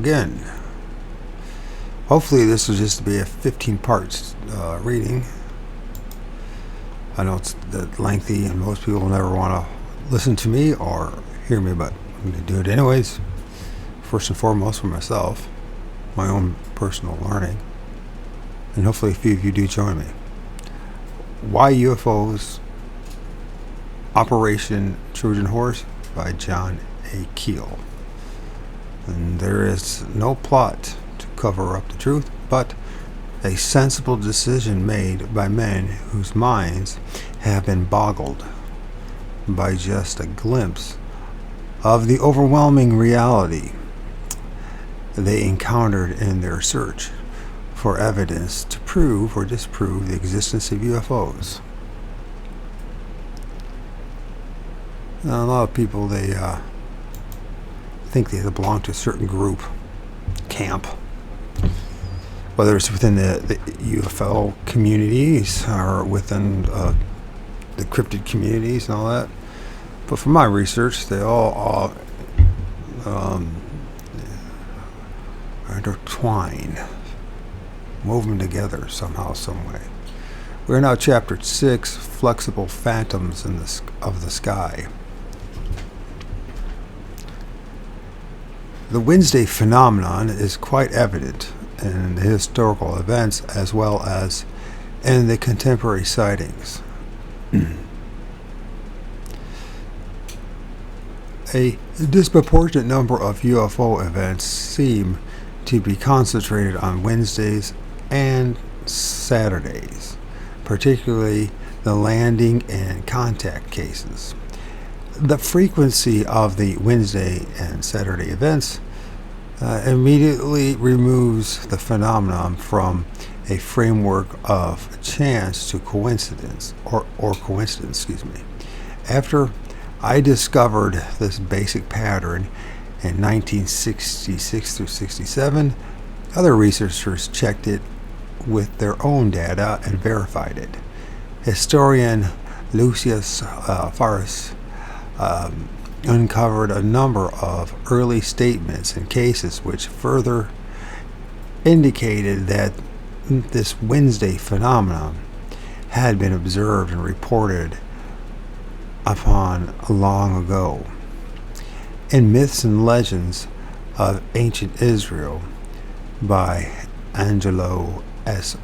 again. Hopefully this will just be a 15 parts reading. I know it's lengthy and most people never want to listen to me or hear me, but I'm going to do it anyways. First and foremost for myself, my own personal learning, and hopefully a few of you do join me. Why UFOs? Operation Trojan Horse by John A. Keel. And there is no plot to cover up the truth, but a sensible decision made by men whose minds have been boggled by just a glimpse of the overwhelming reality they encountered in their search for evidence to prove or disprove the existence of UFOs. Now, a lot of people, they think they belong to a certain group, camp, whether it's within the UFO communities or within the cryptid communities and all that. But from my research, they all are intertwined, woven together somehow, some way. We're now chapter 6, Flexible Phantoms of the Sky. The Wednesday phenomenon is quite evident in the historical events as well as in the contemporary sightings. A disproportionate number of UFO events seem to be concentrated on Wednesdays and Saturdays, particularly the landing and contact cases. The frequency of the Wednesday and Saturday events immediately removes the phenomenon from a framework of chance to coincidence, or coincidence, After I discovered this basic pattern in 1966 through 67, other researchers checked it with their own data and verified it. Historian Lucius Faris uncovered a number of early statements and cases which further indicated that this Wednesday phenomenon had been observed and reported upon long ago. In Myths and Legends of Ancient Israel by Angelo S.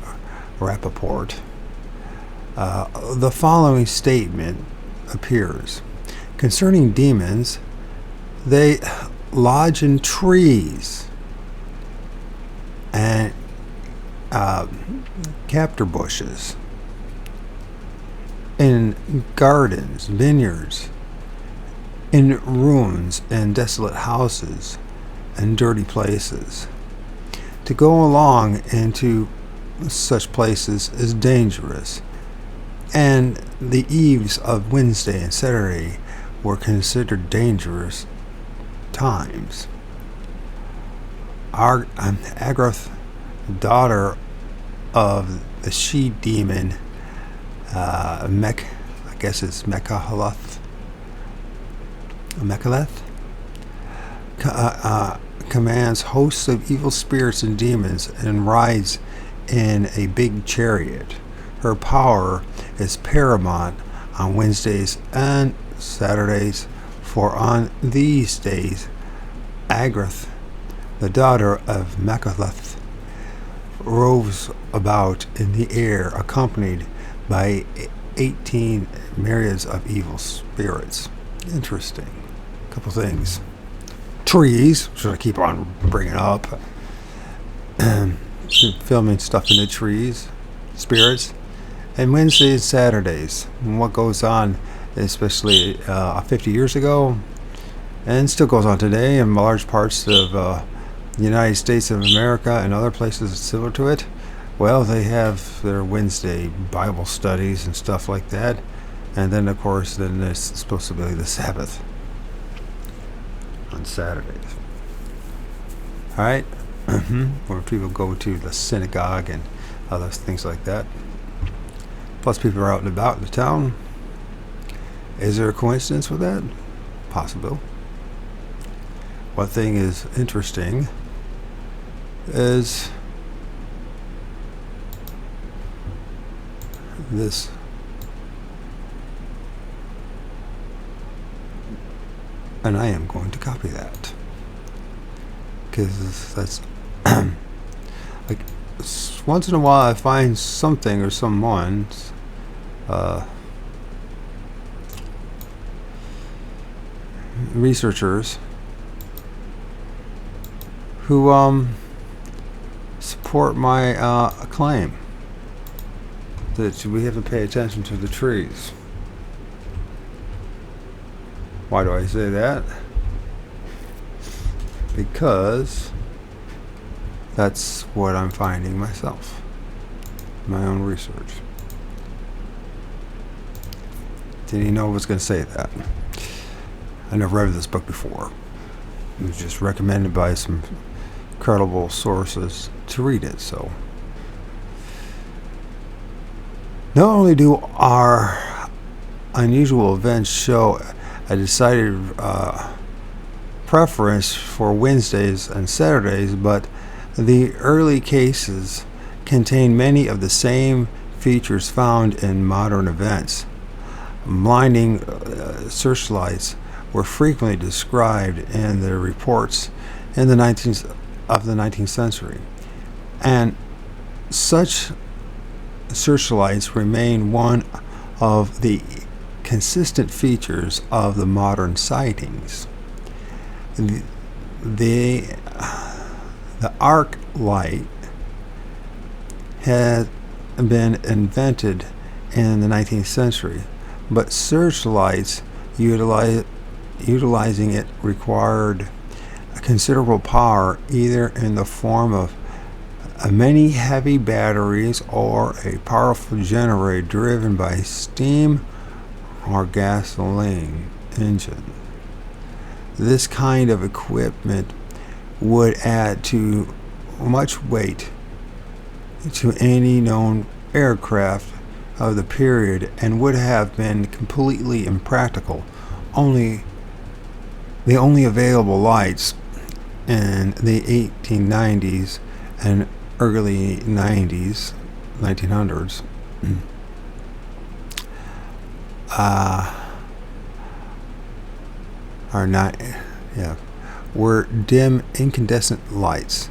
Rappaport, the following statement appears. Concerning demons, they lodge in trees and cactus bushes, in gardens, vineyards, in ruins and desolate houses and dirty places. To go along into such places is dangerous, and the eves of Wednesday and Saturday were considered dangerous times. Agrath, daughter of the she-demon Mechaleth, commands hosts of evil spirits and demons and rides in a big chariot. Her power is paramount on Wednesdays and Saturdays, for on these days Agrath, the daughter of Mechaleth, roves about in the air accompanied by 18 myriads of evil spirits. Interesting. A couple things. Trees, should I keep on bringing up? Filming stuff in the trees. Spirits. And Wednesdays, Saturdays. And what goes on, especially 50 years ago, and still goes on today in large parts of the United States of America and other places similar to it. Well, they have their Wednesday Bible studies and stuff like that. And then, of course, then it's supposed to be the Sabbath on Saturdays. All right? Where people go to the synagogue and other things like that. Plus, people are out and about in the town. Is there a coincidence with that? Possible. One thing is interesting is this. And I am going to copy that, because that's like once in a while I find something or someone researchers who support my claim that we have to pay attention to the trees. Why do I say that? Because that's what I'm finding myself, my own research. Didn't even know I was going to say that. I never read this book before. It was just recommended by some credible sources to read it. So, not only do our unusual events show a decided preference for Wednesdays and Saturdays, but the early cases contain many of the same features found in modern events. Blinding searchlights were frequently described in the reports in the 19th century, and such searchlights remain one of the consistent features of the modern sightings. The arc light had been invented in the 19th century, but searchlights utilizing it required considerable power, either in the form of many heavy batteries or a powerful generator driven by steam or gasoline engine. This kind of equipment would add too much weight to any known aircraft of the period and would have been completely impractical. The only available lights in the 1890s and early 1900s were dim incandescent lights,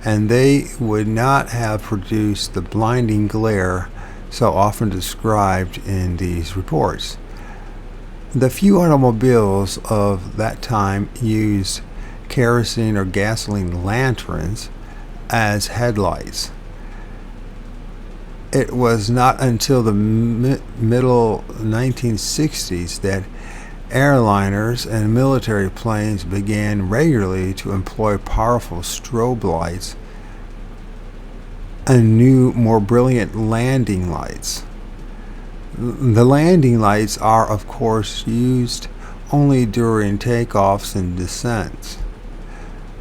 and they would not have produced the blinding glare so often described in these reports. The few automobiles of that time used kerosene or gasoline lanterns as headlights. It was not until the middle 1960s that airliners and military planes began regularly to employ powerful strobe lights and new, more brilliant landing lights. The landing lights are, of course, used only during takeoffs and descents.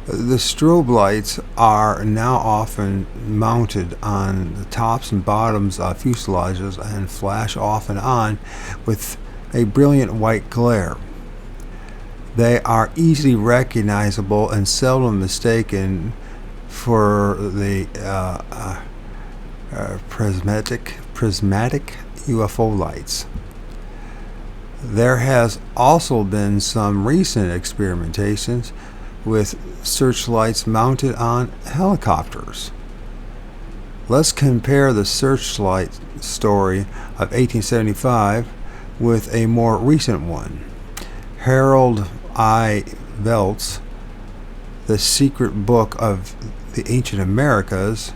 The strobe lights are now often mounted on the tops and bottoms of fuselages and flash off and on with a brilliant white glare. They are easily recognizable and seldom mistaken for the prismatic UFO lights. There has also been some recent experimentations with searchlights mounted on helicopters. Let's compare the searchlight story of 1875 with a more recent one. Harold I. Velt's The Secret Book of the Ancient Americas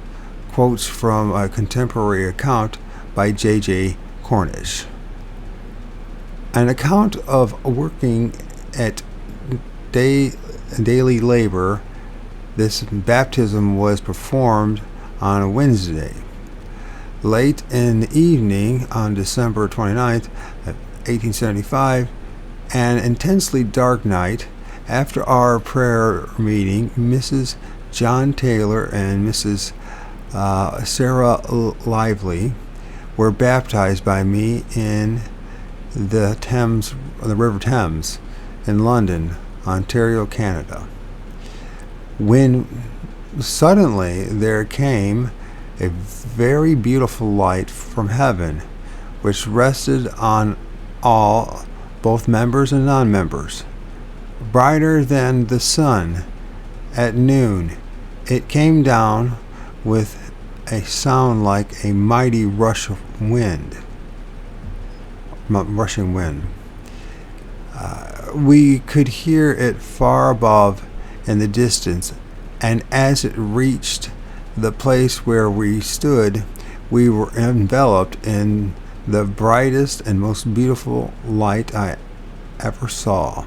quotes from a contemporary account by J.J. Cornish. An account of working at daily labor. This baptism was performed on a Wednesday. Late in the evening on December 29th, 1875, an intensely dark night, after our prayer meeting, Mrs. John Taylor and Mrs. Sarah Lively were baptized by me in the River Thames in London, Ontario, Canada. When Suddenly there came a very beautiful light from heaven, which rested on all, both members and non-members, brighter than the sun at noon. It came down with a sound like a mighty rushing wind. We could hear it far above in the distance, and as it reached the place where we stood, we were enveloped in the brightest and most beautiful light I ever saw.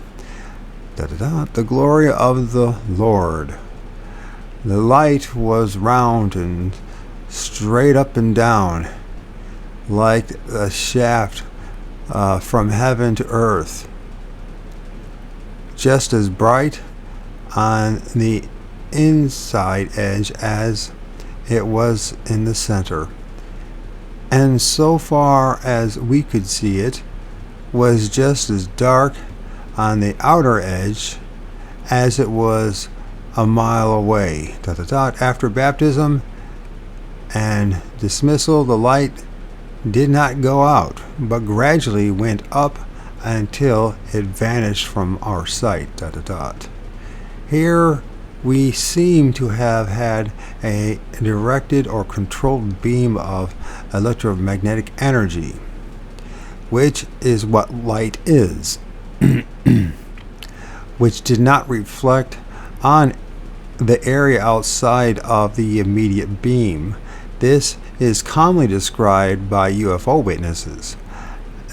The glory of the Lord. The light was round and straight up and down, like a shaft from heaven to earth, just as bright on the inside edge as it was in the center, and so far as we could see it, was just as dark on the outer edge as it was a mile away. After baptism and dismissal, the light did not go out, but gradually went up until it vanished from our sight. Here we seem to have had a directed or controlled beam of electromagnetic energy, which is what light is, which did not reflect on the area outside of the immediate beam. This is commonly described by UFO witnesses.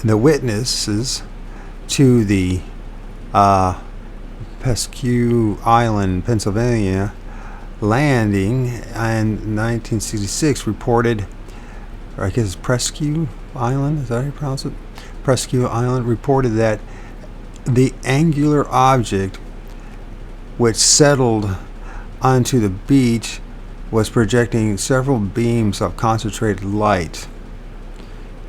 The witnesses to the Presque Island, Pennsylvania landing in 1966 reported, or I guess it's Presque Island, is that how you pronounce it? Presque Island reported that the angular object which settled onto the beach was projecting several beams of concentrated light.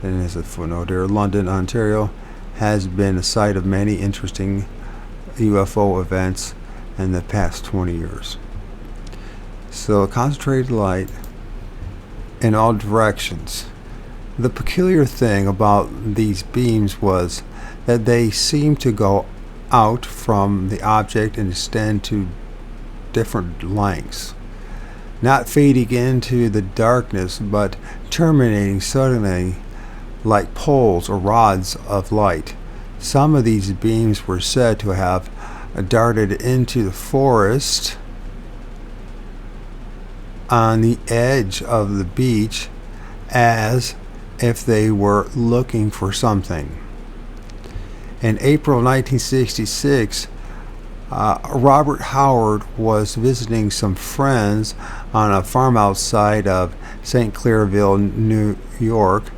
And as a footnote here, London, Ontario has been a site of many interesting UFO events in the past 20 years. So concentrated light in all directions. The peculiar thing about these beams was that they seemed to go out from the object and extend to different lengths, not fading into the darkness, but terminating suddenly like poles or rods of light. Some of these beams were said to have darted into the forest on the edge of the beach as if they were looking for something. In April 1966, Robert Howard was visiting some friends on a farm outside of St. Clairville, New York,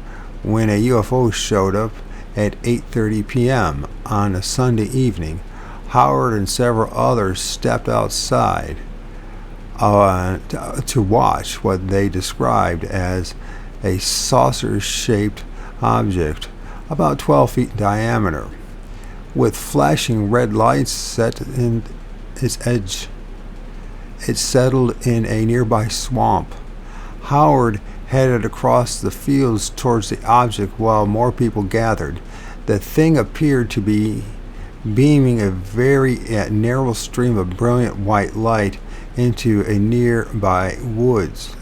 when a UFO showed up at 8:30 p.m. on a Sunday evening. Howard and several others stepped outside to watch what they described as a saucer-shaped object about 12 feet in diameter, with flashing red lights set in its edge. It settled in a nearby swamp. Howard headed across the fields towards the object while more people gathered. The thing appeared to be beaming a very narrow stream of brilliant white light into a nearby woods.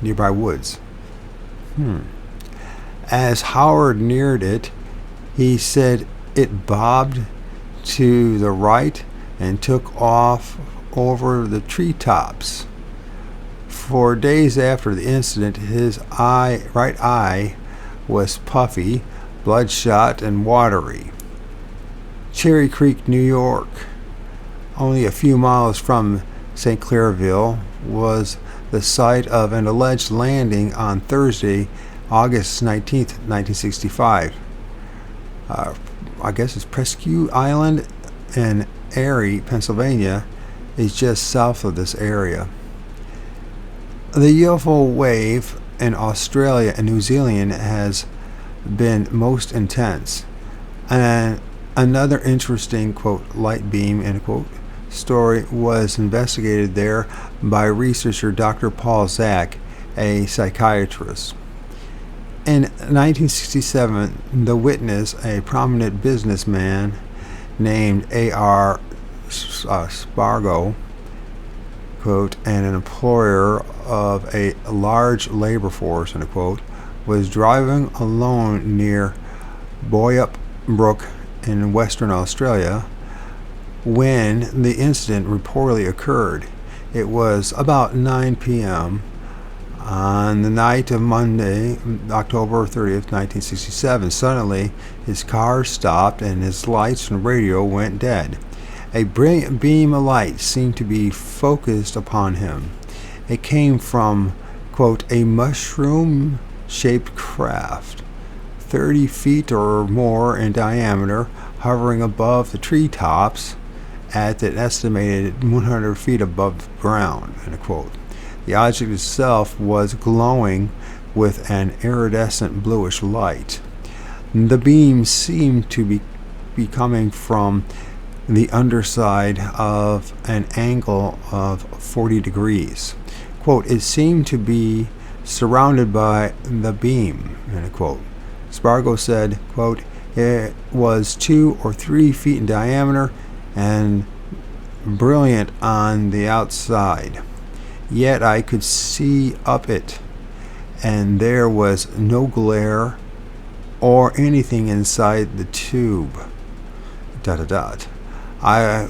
Nearby woods. As Howard neared it, he said it bobbed to the right and took off over the treetops. For days after the incident, his right eye was puffy, bloodshot, and watery. Cherry Creek, New York, only a few miles from St. Clairville, was the site of an alleged landing on Thursday, August 19th, 1965. I guess it's Presque Island in Erie, Pennsylvania, is just south of this area. The UFO wave in Australia and New Zealand has been most intense. And another interesting, quote, light beam, end quote, story was investigated there by researcher Dr. Paul Zak, a psychiatrist. In 1967, the witness, a prominent businessman named A.R. Spargo, quote, and an employer of a large labor force, end quote, was driving alone near Boyup Brook in Western Australia when the incident reportedly occurred. It was about 9 p.m. on the night of Monday, October 30th, 1967. Suddenly, his car stopped and his lights and radio went dead. A brilliant beam of light seemed to be focused upon him. It came from, quote, a mushroom-shaped craft, 30 feet or more in diameter, hovering above the treetops at an estimated 100 feet above ground, end quote. The object itself was glowing with an iridescent bluish light. The beam seemed to be coming from the underside of an angle of 40 degrees. Quote, it seemed to be surrounded by the beam, end quote. Spargo said, quote, it was 2 or 3 feet in diameter and brilliant on the outside. Yet I could see up it, and there was no glare or anything inside the tube. ... I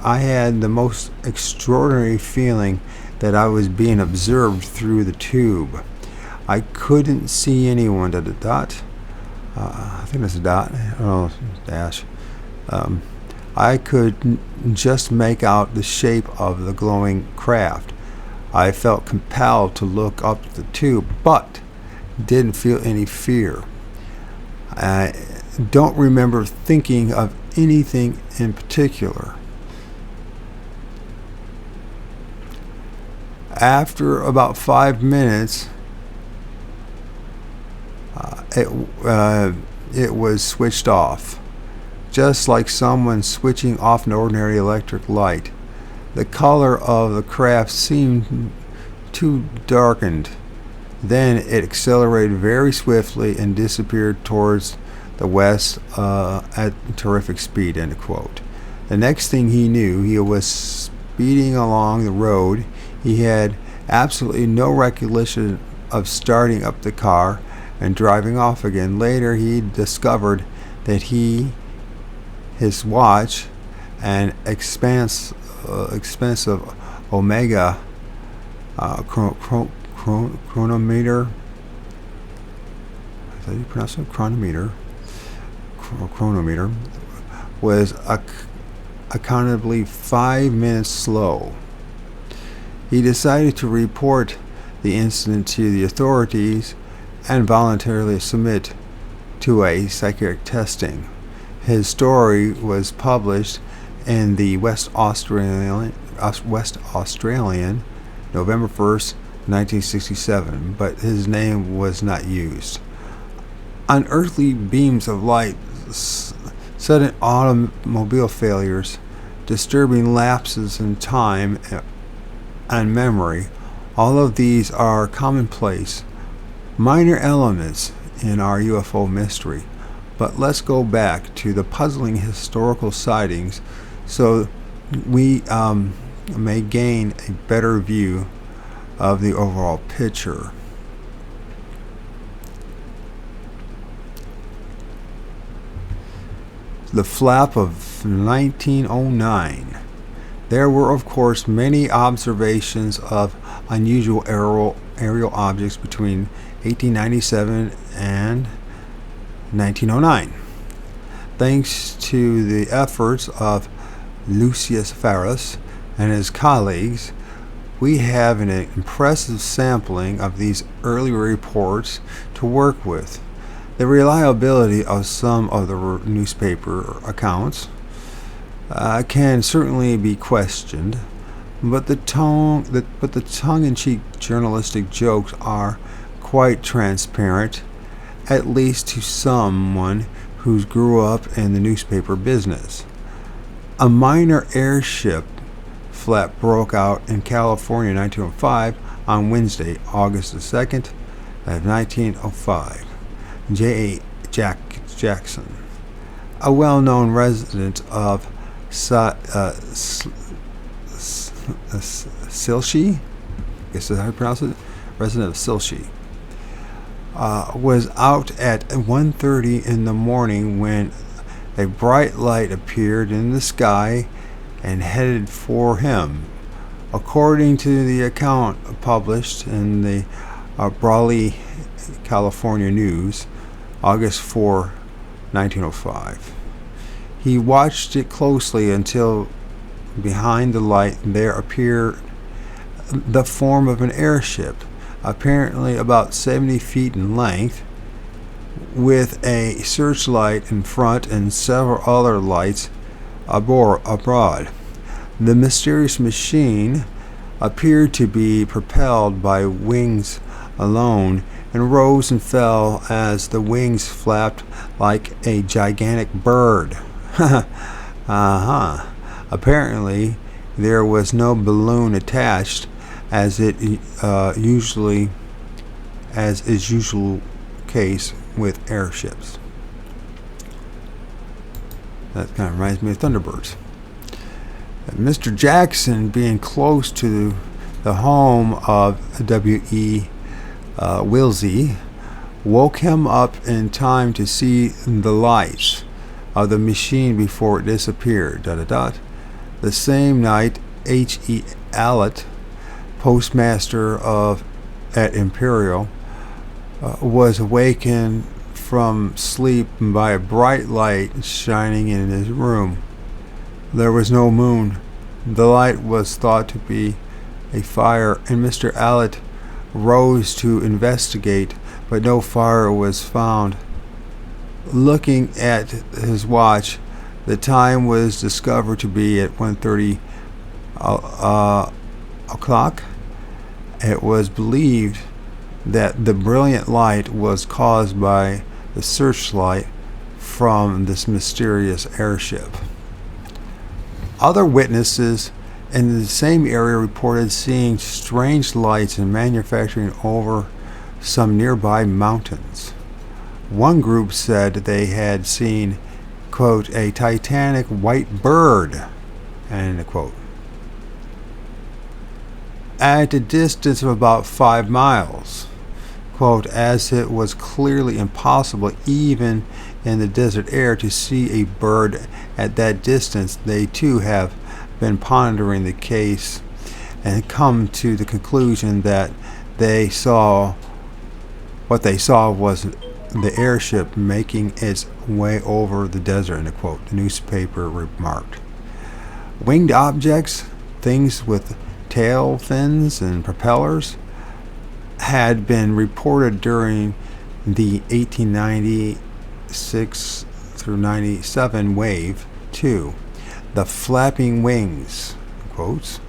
had the most extraordinary feeling that I was being observed through the tube. I couldn't see anyone. ... I think that's a dot. Oh, dash. I could just make out the shape of the glowing craft. I felt compelled to look up the tube, but didn't feel any fear. I don't remember thinking of anything in particular. After about 5 minutes, it was switched off, just like someone switching off an ordinary electric light. The color of the craft seemed too darkened. Then it accelerated very swiftly and disappeared towards the west at terrific speed, end quote. The next thing he knew, he was speeding along the road. He had absolutely no recollection of starting up the car and driving off again. Later, he discovered that his watch, an expensive Omega chronometer. Is that how you pronounce it? Chronometer was accountably 5 minutes slow. He decided to report the incident to the authorities and voluntarily submit to a psychiatric testing. His story was published in the West Australian, November 1st, 1967, but his name was not used. Unearthly beams of light, sudden automobile failures, disturbing lapses in time and memory, all of these are commonplace, minor elements in our UFO mystery. But let's go back to the puzzling historical sightings so we may gain a better view of the overall picture. The flap of 1909. There were, of course, many observations of unusual aerial objects between 1897 and 1909. Thanks to the efforts of Lucius Ferris and his colleagues, we have an impressive sampling of these early reports to work with. The reliability of some of the newspaper accounts can certainly be questioned, but the tongue-in-cheek journalistic jokes are quite transparent, at least to someone who grew up in the newspaper business. A minor airship flap broke out in California in 1905 on Wednesday, August the 2nd of 1905. J.A. Jackson, a well-known resident of Silshe, I guess that's how you pronounce it, resident of Silshe, was out at 1:30 in the morning when a bright light appeared in the sky and headed for him. According to the account published in the Brawley, California News, August 4, 1905. He watched it closely until behind the light there appeared the form of an airship, apparently about 70 feet in length, with a searchlight in front and several other lights abroad. The mysterious machine appeared to be propelled by wings alone and rose and fell as the wings flapped like a gigantic bird. Apparently, there was no balloon attached, as is usual case with airships. That kind of reminds me of Thunderbirds. Mr. Jackson, being close to the home of W.E. Wilsey, woke him up in time to see the lights of the machine before it disappeared. The same night, H.E. Allett, postmaster at Imperial, was awakened from sleep by a bright light shining in his room. There was no moon. The light was thought to be a fire, and Mr. Allett rose to investigate, but no fire was found. Looking at his watch, the time was discovered to be at 1:30 o'clock. It was believed that the brilliant light was caused by the searchlight from this mysterious airship. Other witnesses in the same area reported seeing strange lights and manufacturing over some nearby mountains. One group said they had seen, quote, a titanic white bird, end quote, at a distance of about 5 miles. Quote, as it was clearly impossible even in the desert air to see a bird at that distance. They too have been pondering the case and come to the conclusion that what they saw was the airship making its way over the desert, end quote, the newspaper remarked. Winged objects, things with tail fins and propellers, had been reported during the 1896 through 97 wave too. The flapping wings, quotes,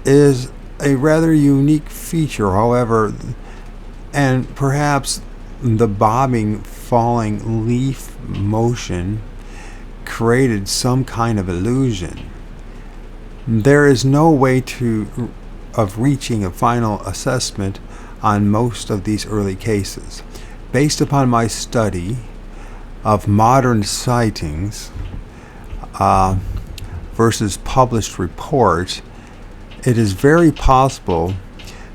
is a rather unique feature, however, and perhaps the bobbing, falling leaf motion created some kind of illusion. There is no way of reaching a final assessment on most of these early cases. Based upon my study of modern sightings versus published reports, it is very possible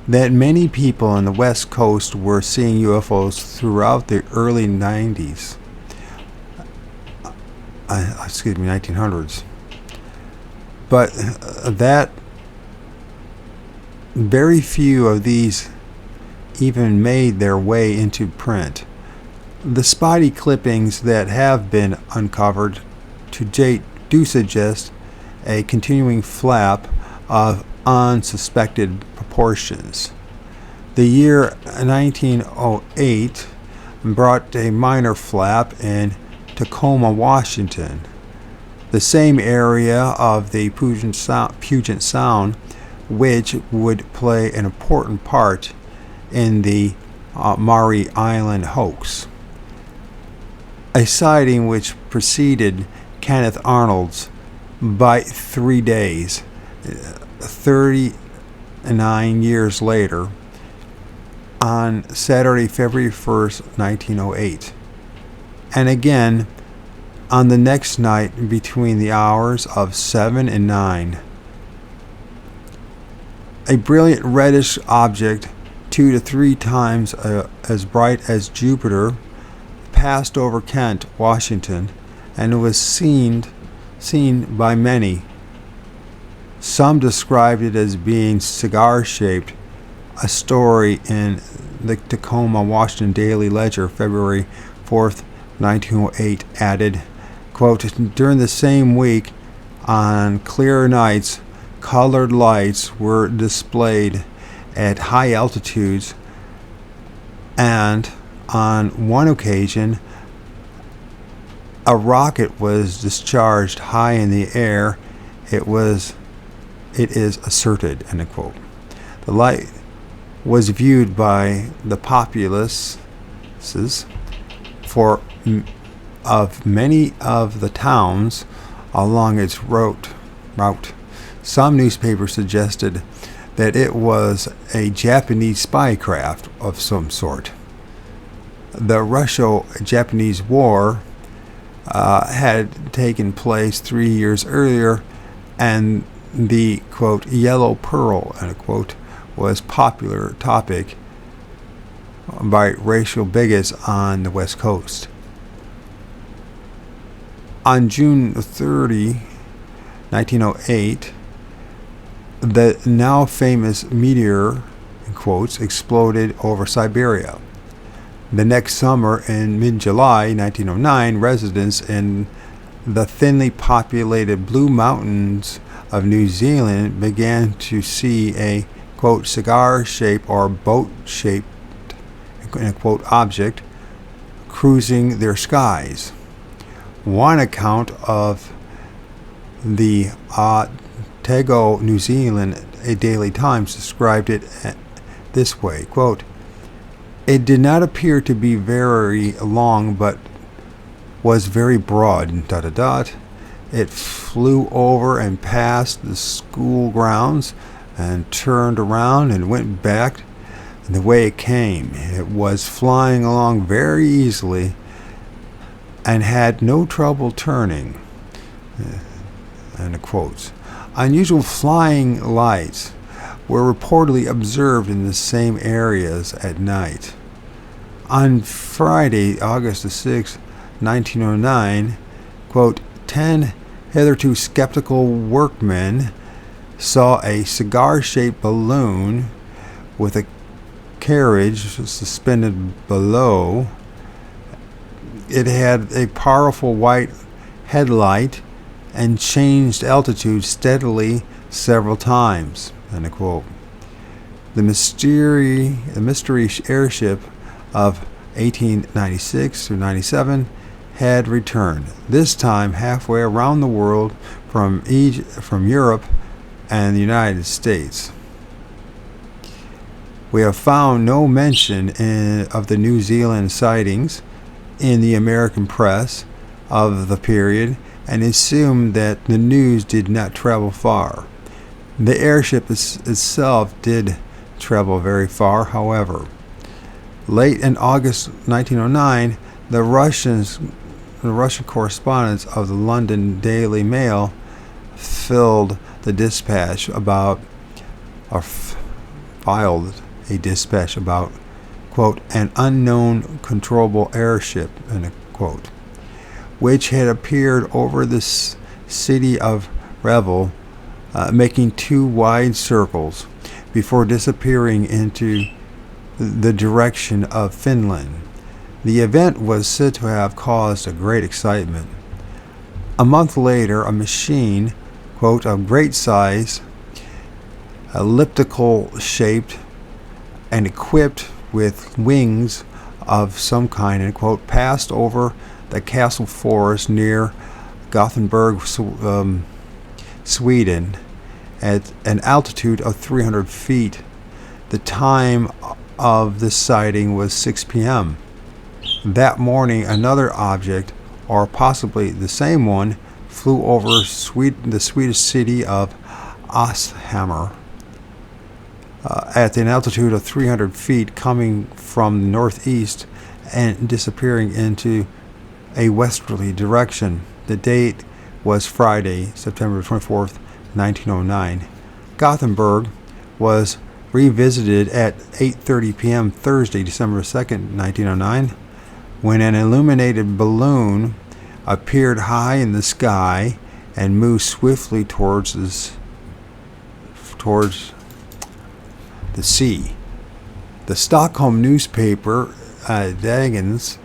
that many people on the West Coast were seeing UFOs throughout the early 1900s. But that very few of these even made their way into print. The spotty clippings that have been uncovered to date do suggest a continuing flap of unsuspected proportions. The year 1908 brought a minor flap in Tacoma, Washington, the same area of the Puget Sound, which would play an important part in the Maury Island hoax. A sighting which preceded Kenneth Arnold's by 3 days. 39 years later, on Saturday, February 1st, 1908. And again, on the next night between the hours of 7 and 9. A brilliant reddish object, 2 to 3 times as bright as Jupiter, passed over Kent, Washington, and was seen by many. Some described it as being cigar-shaped. A story in the Tacoma, Washington Daily Ledger, February 4th, 1908, added, quote, during the same week, on clear nights, colored lights were displayed at high altitudes, and on one occasion, a rocket was discharged high in the air. It is asserted, end of quote. The light was viewed by the populaces of many of the towns along its route. Some newspapers suggested that it was a Japanese spy craft of some sort. The Russo-Japanese War had taken place 3 years earlier, and the, quote, yellow pearl, end quote, was popular topic by racial bigots on the West Coast. On June 30, 1908, the now famous meteor, in quotes, exploded over Siberia. The next summer, in mid-July 1909, residents in the thinly populated Blue Mountains of New Zealand began to see a, quote, cigar-shaped or boat-shaped, in quote, object cruising their skies. One account of the Otago, New Zealand, a Daily Times described it this way, quote, it did not appear to be very long, but was very broad, ... It flew over and past the school grounds and turned around and went back the way it came. It was flying along very easily and had no trouble turning. End of quotes. Unusual flying lights were reportedly observed in the same areas at night. On Friday, August the 6th, 1909, quote, 10 hitherto skeptical workmen saw a cigar-shaped balloon with a carriage suspended below. It had a powerful white headlight and changed altitude steadily several times. End of quote. The mystery airship of 1896 through 97 had returned, this time halfway around the world from Europe and the United States. We have found no mention of the New Zealand sightings in the American press of the period, and assumed that the news did not travel far. The airship itself did travel very far, however. Late in August 1909, the Russian correspondents of the London Daily Mail filed a dispatch about, quote, an unknown controllable airship, end quote, which had appeared over the city of Revel, making 2 wide circles before disappearing into the direction of Finland. The event was said to have caused a great excitement. A month later, a machine, quote, of great size, elliptical shaped, and equipped with wings of some kind, end quote, passed over the castle forest near Gothenburg, Sweden, at an altitude of 300 feet. The time of this sighting was 6 p.m. That morning, another object, or possibly the same one, flew over the Swedish city of Östhammar at an altitude of 300 feet, coming from the northeast and disappearing into a westerly direction. The date was Friday, September 24th, 1909. Gothenburg was revisited at 8:30 p.m. Thursday, December 2nd, 1909, when an illuminated balloon appeared high in the sky and moved swiftly towards the sea. The Stockholm newspaper, Dagens,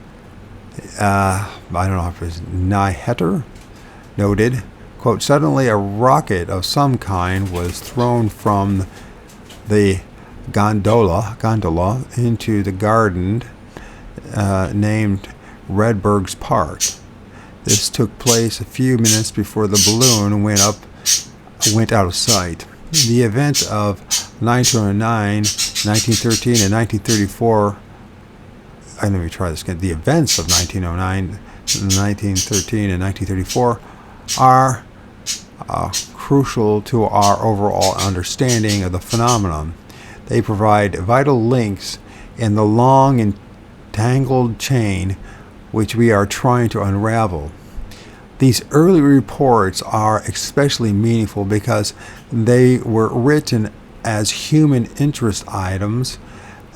I don't know if it's Nyheter, noted, quote, suddenly a rocket of some kind was thrown from the gondola into the garden named Redberg's Park. This took place a few minutes before the balloon went out of sight. The event of 1909, 1913, and 1934. Let me try this again. The events of 1909, 1913, and 1934 are crucial to our overall understanding of the phenomenon. They provide vital links in the long and tangled chain which we are trying to unravel. These early reports are especially meaningful because they were written as human interest items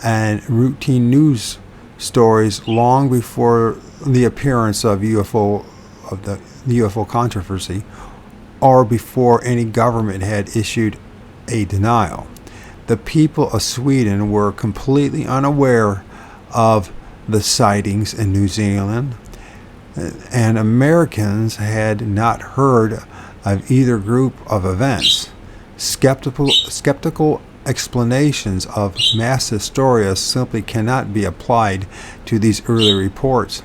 and routine news stories long before the appearance of the UFO controversy, or before any government had issued a denial. The people of Sweden were completely unaware of the sightings in New Zealand, and Americans had not heard of either group of events. Skeptical explanations of mass hysteria simply cannot be applied to these early reports.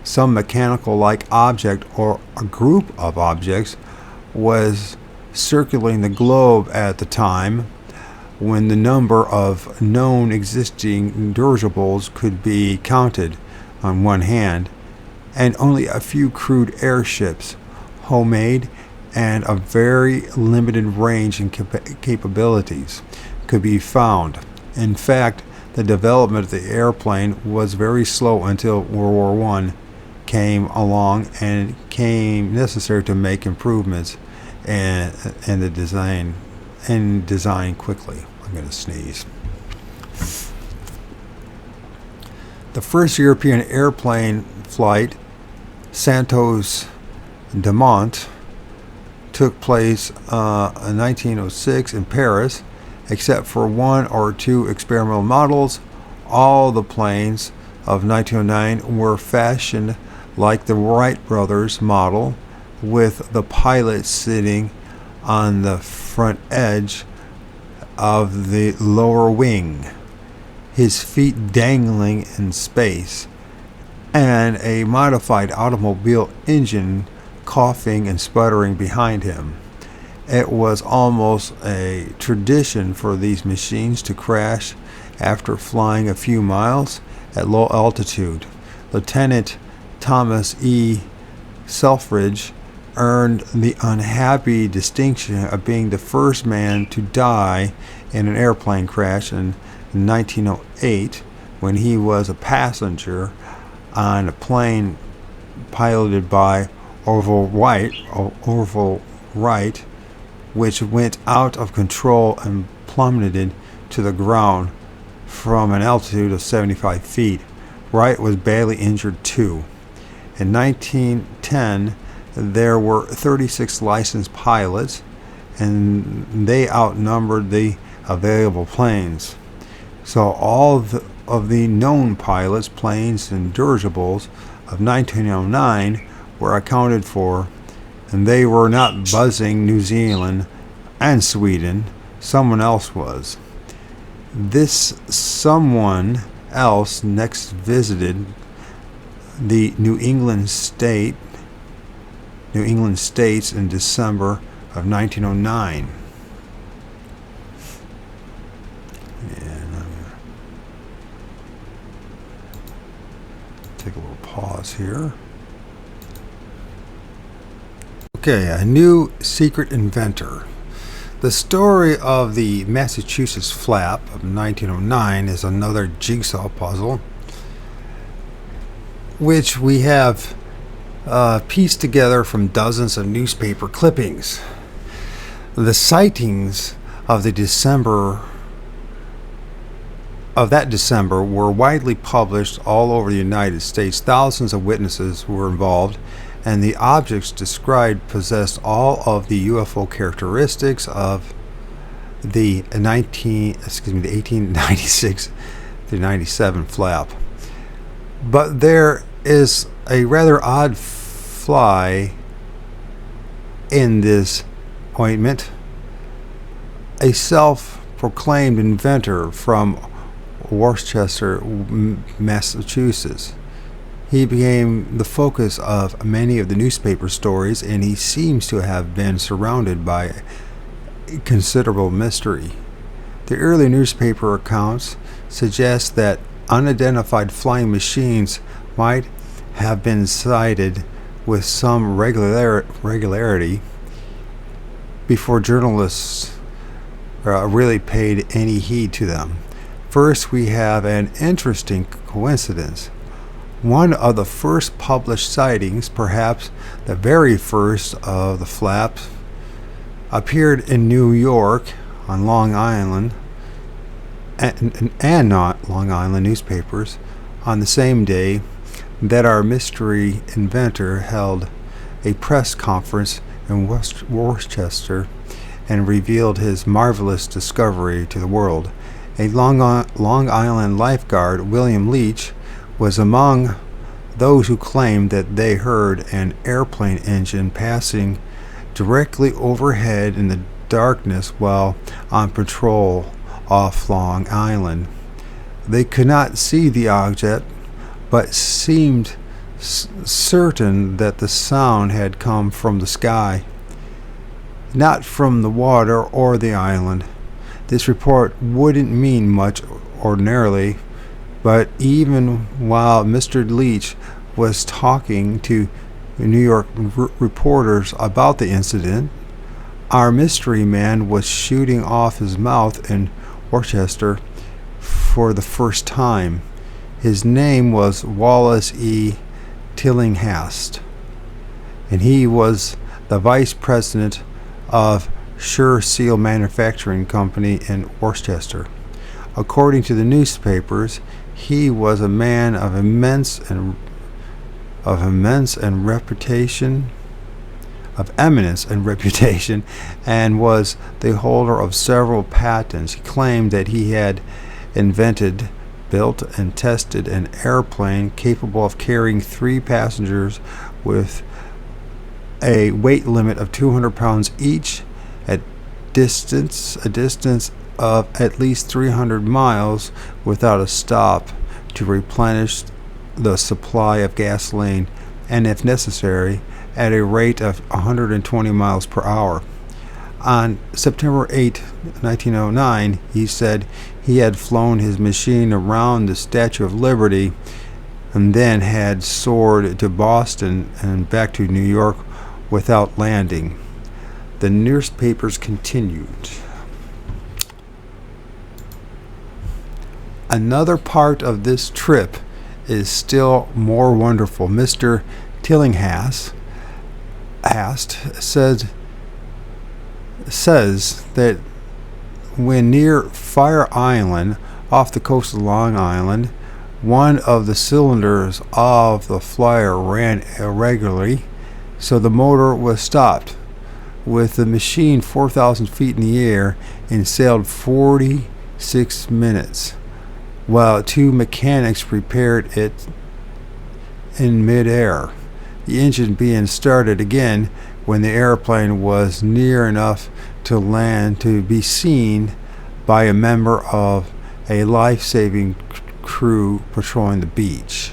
Some mechanical-like object or a group of objects was circulating the globe at the time when the number of known existing dirigibles could be counted on one hand, and only a few crude airships, homemade and of very limited range and capabilities, could be found. In fact, the development of the airplane was very slow until World War I came along and it became necessary to make improvements in the design quickly. I'm going to sneeze. The first European airplane flight, Santos Dumont, took place in 1906 in Paris. Except for one or two experimental models, all the planes of 1909 were fashioned like the Wright brothers model, with the pilot sitting on the front edge of the lower wing, his feet dangling in space, and a modified automobile engine coughing and sputtering behind him. It was almost a tradition for these machines to crash after flying a few miles at low altitude. Lieutenant Thomas E. Selfridge earned the unhappy distinction of being the first man to die in an airplane crash in 1908 when he was a passenger on a plane piloted by Orville Wright, which went out of control and plummeted to the ground from an altitude of 75 feet. Wright was badly injured too. In 1910, there were 36 licensed pilots, and they outnumbered the available planes. So all of the known pilots, planes, and dirigibles of 1909 were accounted for, and they were not buzzing New Zealand and Sweden. Someone else was. This someone else next visited the New England States in December of 1909. And I'm going to take a little pause here. Okay, a new secret inventor. The story of the Massachusetts flap of 1909 is another jigsaw puzzle, which we have pieced together from dozens of newspaper clippings. The sightings of that December were widely published all over the United States. Thousands of witnesses were involved, and the objects described possessed all of the UFO characteristics of the 1896 to 97 flap. But there is a rather odd fly in this ointment. A self-proclaimed inventor from Worcester, Massachusetts. He became the focus of many of the newspaper stories, and he seems to have been surrounded by considerable mystery. The early newspaper accounts suggest that unidentified flying machines might have been sighted with some regularity before journalists really paid any heed to them. First, we have an interesting coincidence. One of the first published sightings, perhaps the very first of the flaps, appeared in New York on Long Island and not Long Island newspapers on the same day that our mystery inventor held a press conference in Worcester and revealed his marvelous discovery to the world. A Long Island lifeguard, William Leach, was among those who claimed that they heard an airplane engine passing directly overhead in the darkness while on patrol off Long Island. They could not see the object, but seemed certain that the sound had come from the sky, not from the water or the island. This report wouldn't mean much ordinarily, but even while Mr. Leach was talking to New York reporters about the incident, our mystery man was shooting off his mouth in Worcester for the first time. His name was Wallace E. Tillinghast, and he was the vice president of Sure Seal Manufacturing Company in Worcester. According to the newspapers, he was a man of immense eminence and reputation, and was the holder of several patents. He claimed that he had invented, built, and tested an airplane capable of carrying 3 passengers with a weight limit of 200 pounds each at a distance of at least 300 miles without a stop to replenish the supply of gasoline, and if necessary, at a rate of 120 miles per hour. On September 8, 1909, he said he had flown his machine around the Statue of Liberty and then had soared to Boston and back to New York without landing. The newspapers continued. Another part of this trip is still more wonderful. Mr. Tillinghast says that when near Fire Island, off the coast of Long Island, one of the cylinders of the flyer ran irregularly, so the motor was stopped. With the machine 4,000 feet in the air and sailed 46 minutes, while 2 mechanics repaired it in midair, the engine being started again when the airplane was near enough to land to be seen by a member of a life-saving crew patrolling the beach.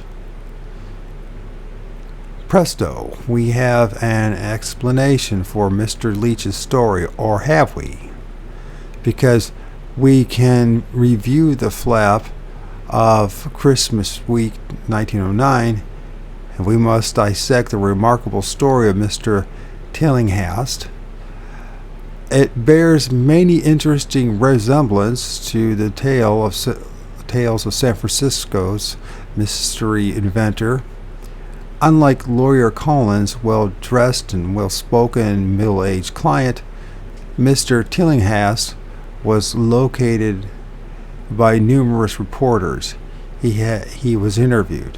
Presto, we have an explanation for Mr. Leach's story, or have we? Because we can review the flap of Christmas week 1909, and we must dissect the remarkable story of Mr. Tillinghast. It bears many interesting resemblance to the tales of San Francisco's mystery inventor. Unlike lawyer Collins' well-dressed and well-spoken middle-aged client, Mr. Tillinghast was located by numerous reporters. He was interviewed.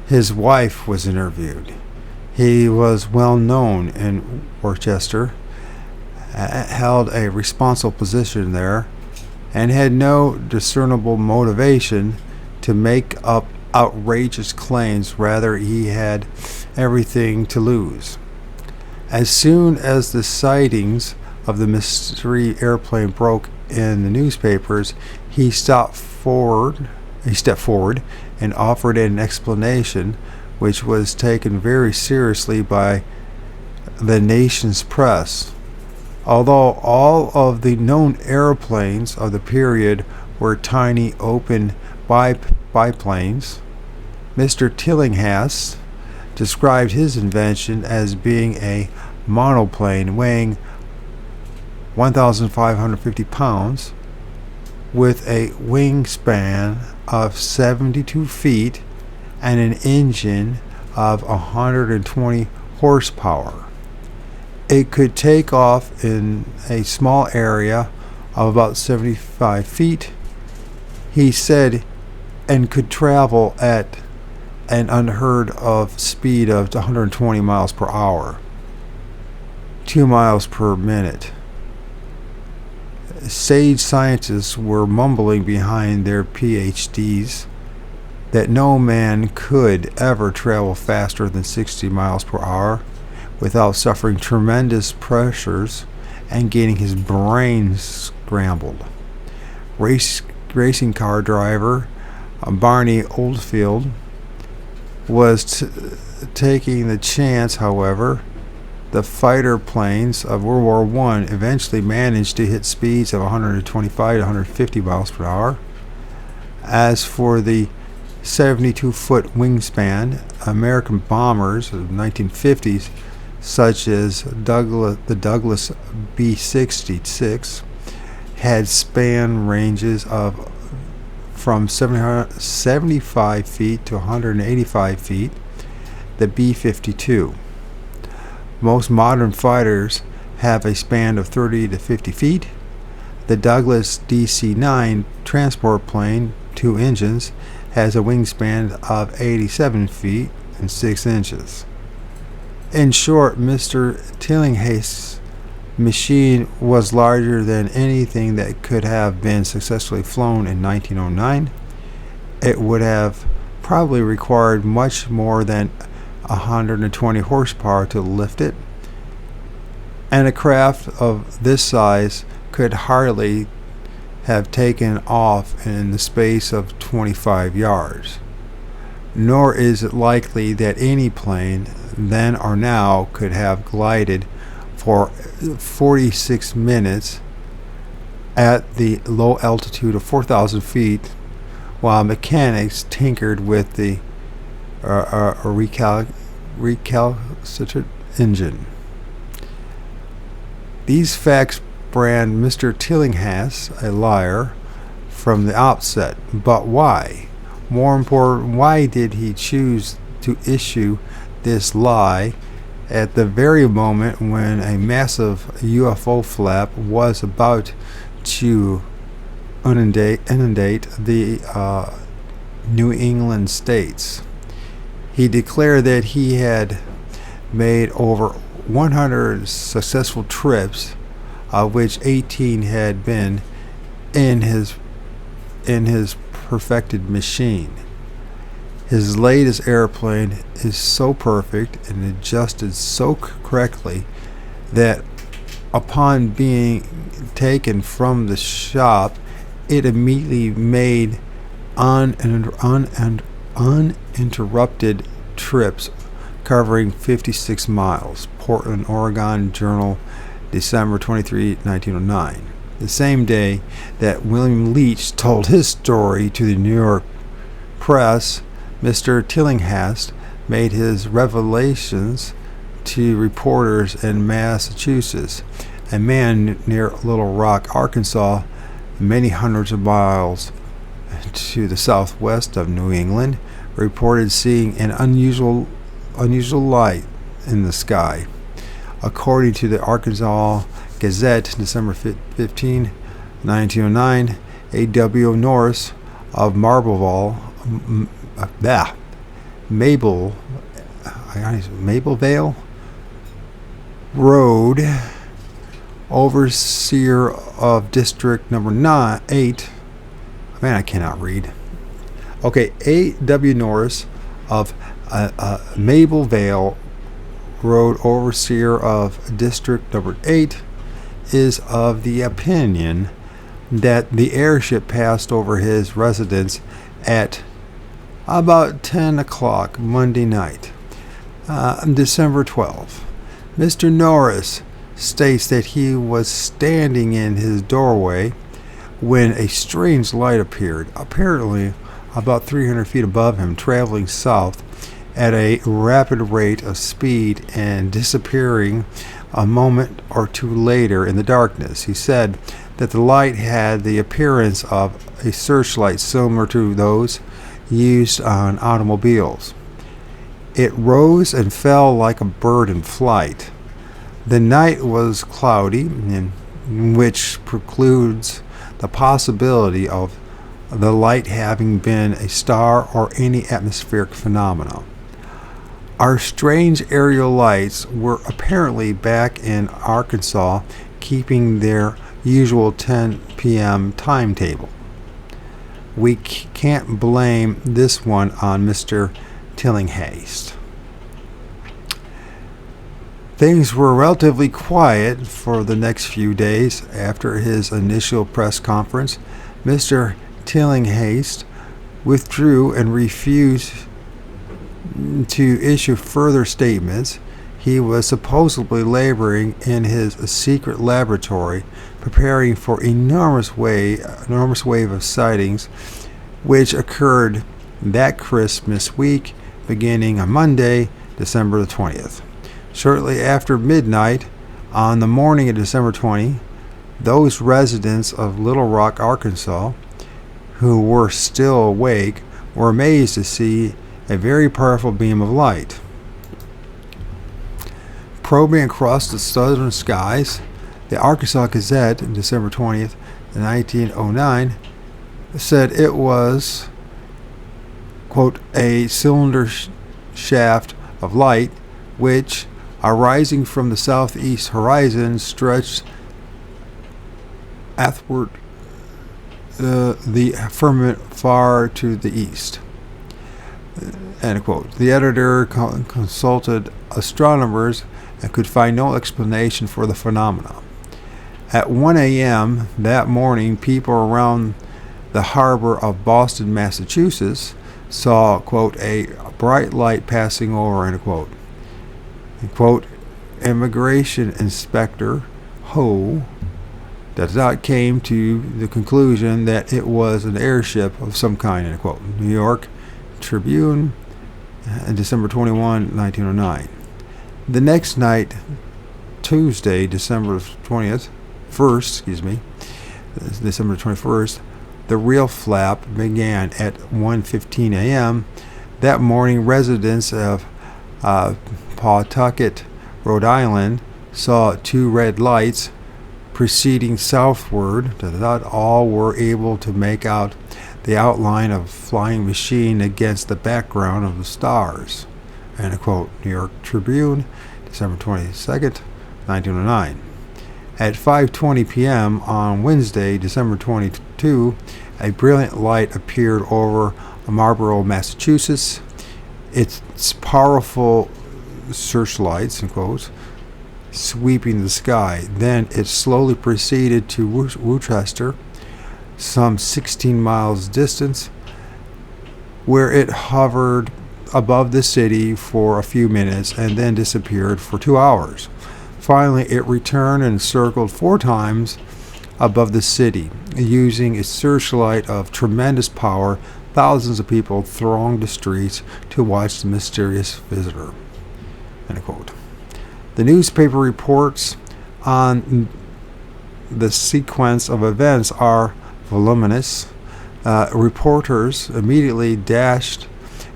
His wife was interviewed. He was well known in Worcester, held a responsible position there, and had no discernible motivation to make up outrageous claims. Rather, he had everything to lose. As soon as the sightings of the mystery airplane broke in the newspapers, he stepped forward and offered an explanation, which was taken very seriously by the nation's press. Although all of the known airplanes of the period were tiny open biplanes, Mr. Tillinghast described his invention as being a monoplane weighing 1,550 pounds with a wingspan of 72 feet and an engine of 120 horsepower. It could take off in a small area of about 75 feet, he said, and could travel at an unheard of speed of 120 miles per hour, 2 miles per minute. Sage scientists were mumbling behind their PhDs that no man could ever travel faster than 60 miles per hour without suffering tremendous pressures and getting his brain scrambled. Racing car driver Barney Oldfield was taking the chance. However, the fighter planes of World War I eventually managed to hit speeds of 125 to 150 miles per hour. As for the 72-foot wingspan, American bombers of the 1950s, such as the Douglas B-66, had span ranges of from 75 feet to 185 feet. The B-52. Most modern fighters have a span of 30 to 50 feet. The Douglas DC-9 transport plane, 2 engines, has a wingspan of 87 feet and 6 inches. In short, Mr. Tillinghast's machine was larger than anything that could have been successfully flown in 1909. It would have probably required much more than 120 horsepower to lift it, and a craft of this size could hardly have taken off in the space of 25 yards. Nor is it likely that any plane, then or now, could have glided for 46 minutes at the low altitude of 4,000 feet while mechanics tinkered with the recalcitrant engine. These facts brand Mr. Tillinghast a liar from the outset. But why? More important, why did he choose to issue this lie at the very moment when a massive UFO flap was about to inundate the New England states? He declared that he had made over 100 successful trips, of which 18 had been in his perfected machine. His latest airplane is so perfect and adjusted so correctly that upon being taken from the shop, it immediately made uninterrupted trips covering 56 miles. Portland, Oregon Journal, December 23, 1909. The same day that William Leach told his story to the New York press, Mr. Tillinghast made his revelations to reporters in Massachusetts. A man near Little Rock, Arkansas, many hundreds of miles to the southwest of New England, reported seeing an unusual light in the sky. According to the Arkansas Gazette, December 15, 1909, A.W. Norris of Mablevale Road, overseer of District Number 8. Man, I cannot read. Okay, A.W. Norris of Mablevale Road, overseer of District Number 8, is of the opinion that the airship passed over his residence at about 10 o'clock Monday night, December 12th. Mr. Norris states that he was standing in his doorway when a strange light appeared, apparently about 300 feet above him, traveling south at a rapid rate of speed and disappearing a moment or two later in the darkness. He said that the light had the appearance of a searchlight similar to those used on automobiles. It rose and fell like a bird in flight. The night was cloudy, which precludes the possibility of the light having been a star or any atmospheric phenomena. Our strange aerial lights were apparently back in Arkansas, keeping their usual 10 p.m. timetable. We can't blame this one on Mr. Tillinghast. Things were relatively quiet for the next few days after his initial press conference. Mr. Tillinghast withdrew and refused to issue further statements. He was supposedly laboring in his secret laboratory, preparing for enormous wave of sightings, which occurred that Christmas week, beginning on Monday, December the 20th. Shortly after midnight, on the morning of December 20, those residents of Little Rock, Arkansas, who were still awake, were amazed to see a very powerful beam of light. Probing across the southern skies, the Arkansas Gazette, December 20th, 1909, said it was, quote, a cylinder shaft of light which, arising from the southeast horizon, stretched athwart the firmament far to the east. End quote. The editor consulted astronomers and could find no explanation for the phenomena. At 1 a.m. that morning, people around the harbor of Boston, Massachusetts, saw, quote, a bright light passing over, end quote. And, quote, Immigration Inspector Ho came to the conclusion that it was an airship of some kind, end quote. New York Tribune, December 21, 1909. The next night, Tuesday, December 21st, the real flap began at 1:15 a.m. That morning, residents of Pawtucket, Rhode Island, saw two red lights proceeding southward. All were able to make out the outline of a flying machine against the background of the stars. End quote. New York Tribune, December 22nd, 1909. At 5:20 p.m. on Wednesday, December 22, a brilliant light appeared over Marlborough, Massachusetts. Its powerful searchlights, in quotes, sweeping the sky. Then it slowly proceeded to Worcester, some 16 miles distance, where it hovered above the city for a few minutes and then disappeared for 2 hours. Finally, it returned and circled 4 times above the city. Using a searchlight of tremendous power, thousands of people thronged the streets to watch the mysterious visitor. End quote. The newspaper reports on the sequence of events are voluminous. Reporters immediately dashed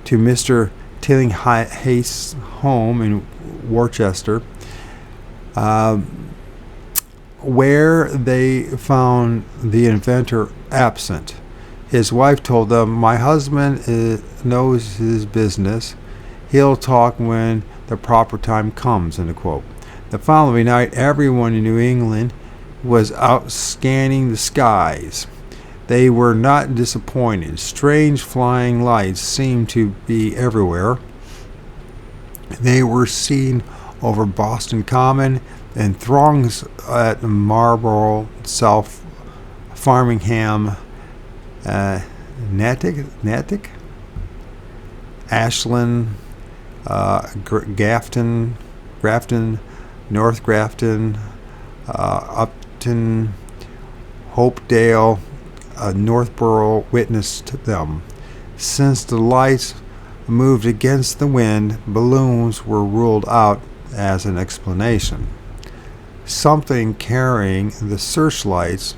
to Mr. Tillinghaste's home in Worcester, where they found the inventor absent. His wife told them, "My husband knows his business. He'll talk when the proper time comes," end quote. The following night, everyone in New England was out scanning the skies. They were not disappointed. Strange flying lights seemed to be everywhere. They were seen over Boston Common and throngs at Marlborough, South Farmingham, Natick, Ashland, Grafton, North Grafton, Upton, Hopedale, Northborough witnessed them. Since the lights moved against the wind, balloons were ruled out as an explanation. Something carrying the searchlights,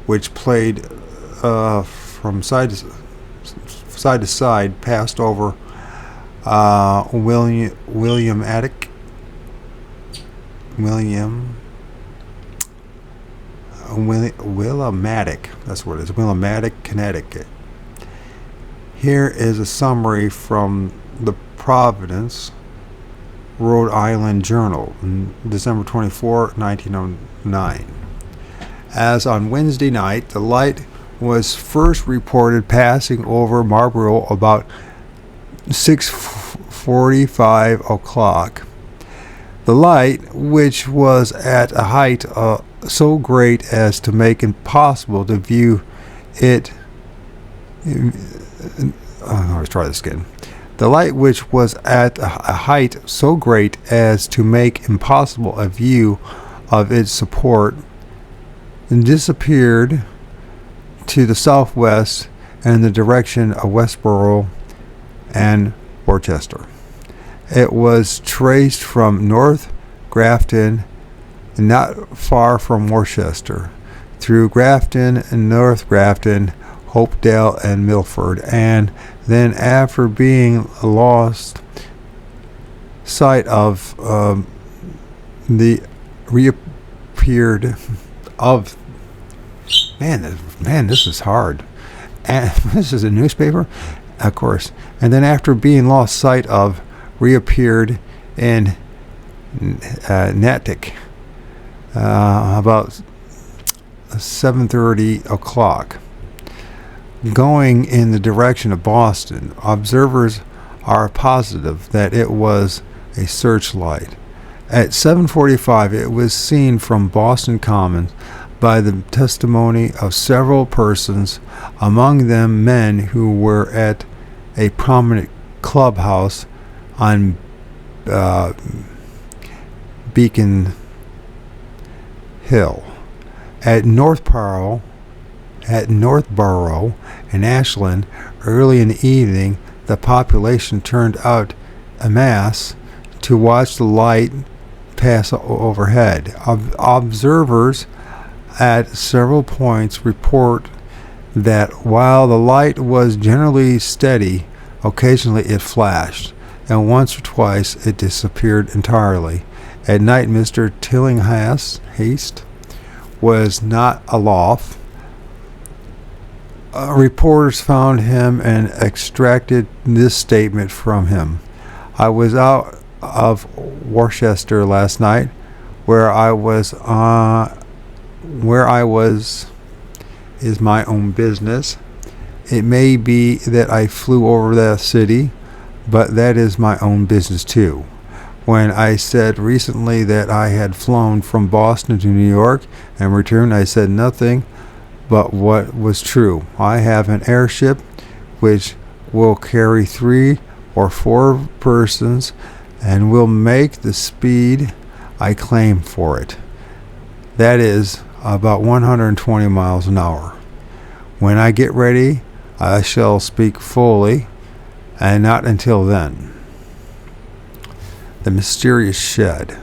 which played from side to side, passed over Williamatic, that's what it is, Williamatic, Connecticut. Here is a summary from the Providence, Rhode Island Journal, December 24, 1909. As on Wednesday night, the light was first reported passing over Marlborough about 6:45 o'clock. The light, which was at a height so great as to make impossible to view it. Let's try this again. The light, which was at a height so great as to make impossible a view of its support, disappeared to the southwest in the direction of Westborough and Worcester. It was traced from North Grafton, not far from Worcester, through Grafton and North Grafton, Hopedale and Milford, and then after being lost sight of, the reappeared of man, this is hard. And this is a newspaper, of course. And then after being lost sight of, reappeared in Natick about 7:30 o'clock, going in the direction of Boston. Observers are positive that it was a searchlight. At 7:45, it was seen from Boston Common by the testimony of several persons, among them men who were at a prominent clubhouse on Beacon Hill. At Northborough and Ashland, early in the evening, the population turned out en masse to watch the light pass overhead. Observers at several points report that while the light was generally steady, occasionally it flashed, and once or twice it disappeared entirely. At night, Mr. Tillinghaste was not aloft. Reporters found him and extracted this statement from him: "I was out of Worcester last night, where I was is my own business. It may be that I flew over that city, but that is my own business too. When I said recently that I had flown from Boston to New York and returned, I said nothing but what was true. I have an airship which will carry 3 or 4 persons and will make the speed I claim for it. That is about 120 miles an hour. When I get ready, I shall speak fully, and not until then." The mysterious shed.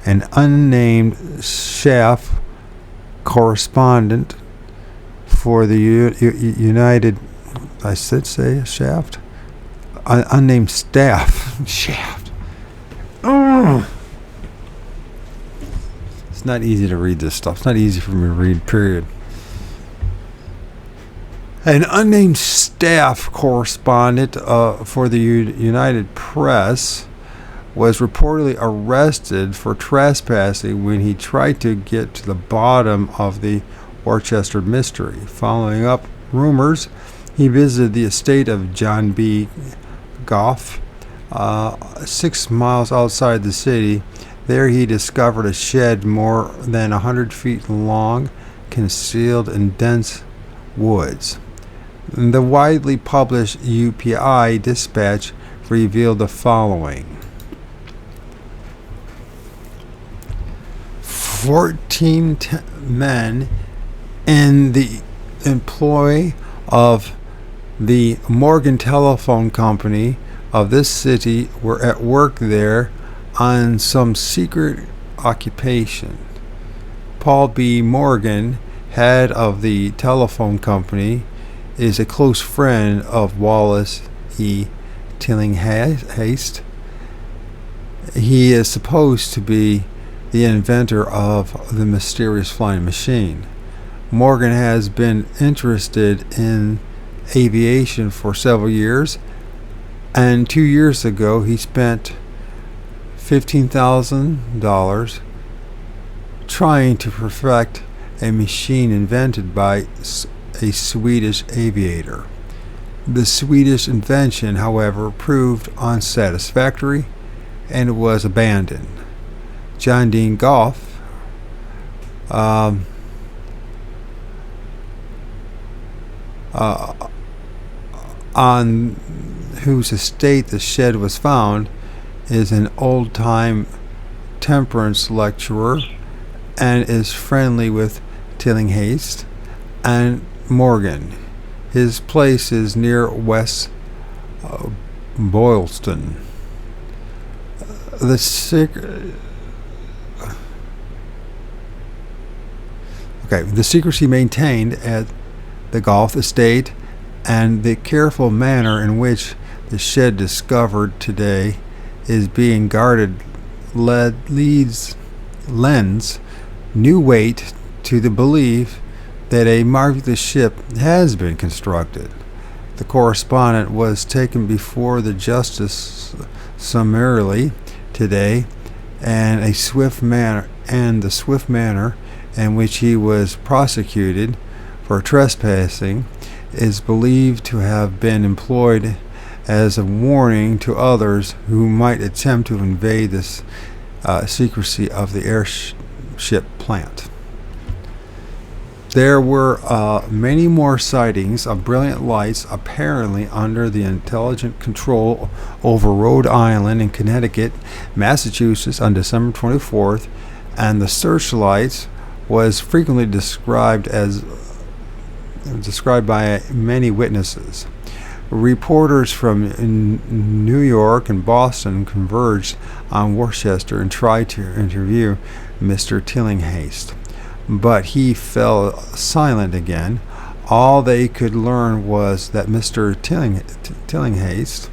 an unnamed staff correspondent for the United. I said say shaft. Unnamed staff shaft. It's not easy to read this stuff. It's not easy for me to read. Period. An unnamed staff correspondent for the United Press was reportedly arrested for trespassing when he tried to get to the bottom of the Worcester mystery. Following up rumors, he visited the estate of John B. Goff, 6 miles outside the city. There he discovered a shed more than 100 feet long, concealed in dense woods. The widely published UPI dispatch revealed the following. 14 men in the employ of the Morgan Telephone Company of this city were at work there on some secret occupation. Paul B. Morgan, head of the telephone company, is a close friend of Wallace E. Tillinghast. He is supposed to be the inventor of the mysterious flying machine. Morgan has been interested in aviation for several years, and 2 years ago he spent $15,000 trying to perfect a machine invented by a Swedish aviator. The Swedish invention, however, proved unsatisfactory and was abandoned. John Dean Goff, on whose estate the shed was found, is an old-time temperance lecturer and is friendly with Tillinghast and Morgan. His place is near West Boylston. The secrecy maintained at the Goff estate and the careful manner in which the shed discovered today is being guarded lends new weight to the belief that a marvelous ship has been constructed. The correspondent was taken before the justice summarily today, and the swift manner in which he was prosecuted for trespassing is believed to have been employed as a warning to others who might attempt to invade this secrecy of the airship plant. There were many more sightings of brilliant lights apparently under the intelligent control over Rhode Island and Connecticut, Massachusetts on December 24th, and the searchlights was frequently described by many witnesses. Reporters from New York and Boston converged on Worcester and tried to interview Mr. Tillinghast, but he fell silent again. All they could learn was that Mr. Tillinghast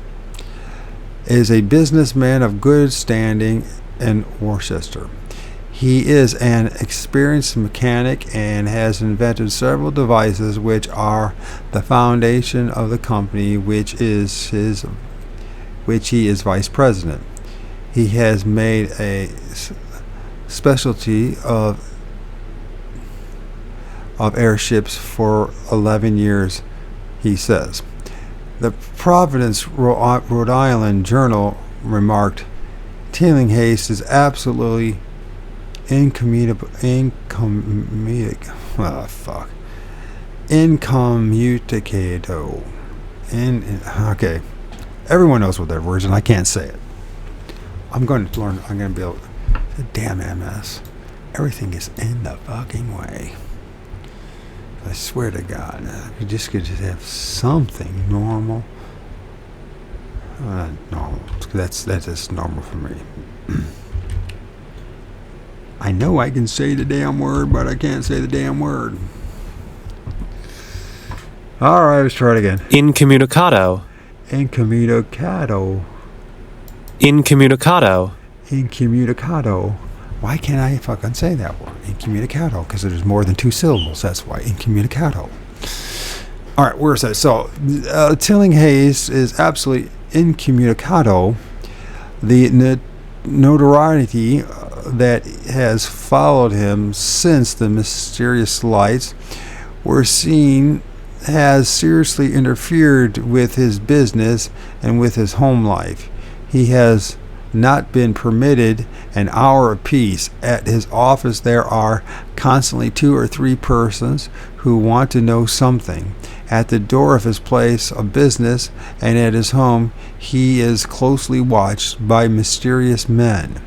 is a businessman of good standing in Worcester. He is an experienced mechanic and has invented several devices which are the foundation of the company which he is vice president. He has made a specialty of airships for 11 years, he says. The Providence, Rhode Island Journal remarked, Tillinghast is absolutely incommunicado. Okay. Everyone knows what that word is, and I can't say it. I'm going to learn. I'm going to be able. Damn MS. Everything is in the fucking way. I swear to God, if you just could just have something normal. Normal. That's just normal for me. I know I can say the damn word, but I can't say the damn word. Alright, let's try it again. Incommunicado. Incommunicado. Incommunicado. Incommunicado. Why can't I fucking say that word? Incommunicado. Because there's more than 2 syllables. That's why. Incommunicado. Alright, where's that? So, Tillinghast is absolutely incommunicado. The notoriety that has followed him since the mysterious lights were seen has seriously interfered with his business and with his home life. He has not been permitted an hour of peace. At his office there are constantly 2 or 3 persons who want to know something. At the door of his place of business and at his home he is closely watched by mysterious men.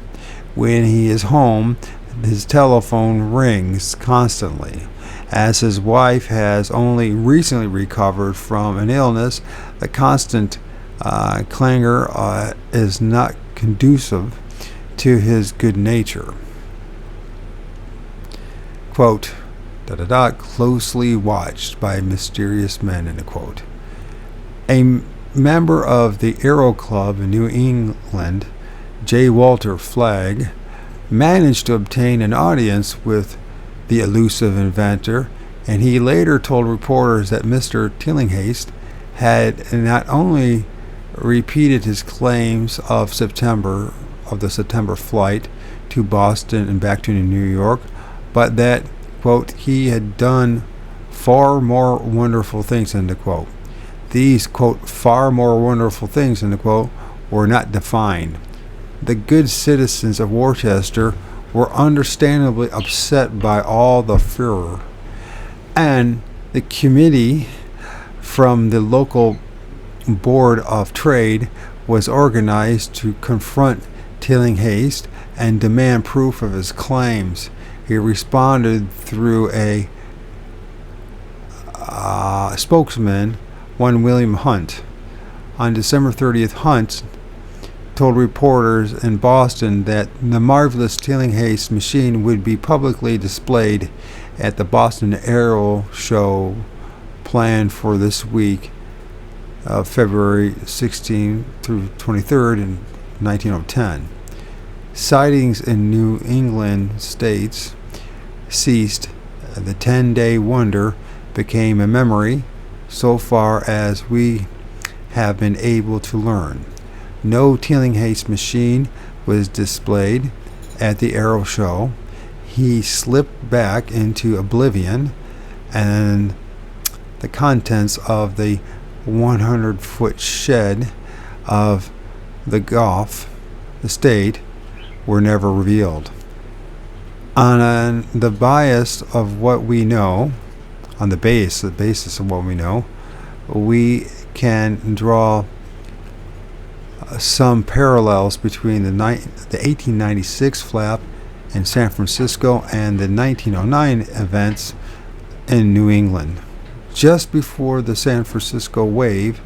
When he is home, his telephone rings constantly. As his wife has only recently recovered from an illness, the constant clangor is not conducive to his good nature. Quote, closely watched by mysterious men, end quote. A member of the Aero Club in New England, J. Walter Flagg, managed to obtain an audience with the elusive inventor, and he later told reporters that Mr. Tillinghast had not only repeated his claims of the September flight to Boston and back to New York, but that, quote, he had done far more wonderful things, end quote. These, quote, far more wonderful things, end quote, were not defined. The good citizens of Worcester were understandably upset by all the furor, and the committee from the local board of trade was organized to confront Tillinghast and demand proof of his claims. He responded through a spokesman, one William Hunt. On December 30th, Hunt told reporters in Boston that the marvelous Tillinghast machine would be publicly displayed at the Boston Aero Show planned for this week, February 16th through 23rd in 1910. Sightings in New England states ceased. The 10-day wonder became a memory so far as we have been able to learn. No Tillinghast machine was displayed at the Aero Show. He slipped back into oblivion, and the contents of the 100-foot shed of the Goff estate were never revealed. On the basis of what we know, we can draw some parallels between the 1896 flap in San Francisco and the 1909 events in New England. Just before the San Francisco wave,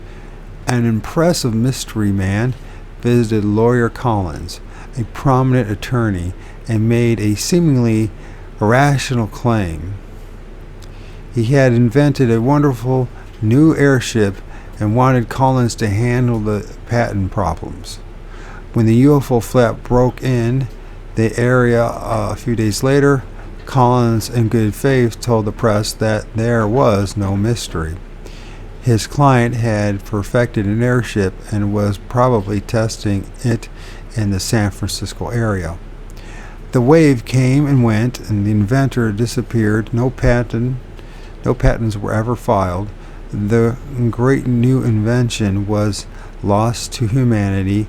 an impressive mystery man visited Lawyer Collins, a prominent attorney, and made a seemingly irrational claim. He had invented a wonderful new airship and wanted Collins to handle the patent problems. When the UFO flap broke in the area a few days later, Collins, in good faith, told the press that there was no mystery. His client had perfected an airship and was probably testing it in the San Francisco area. The wave came and went, and the inventor disappeared. No patents were ever filed. The great new invention was lost to humanity,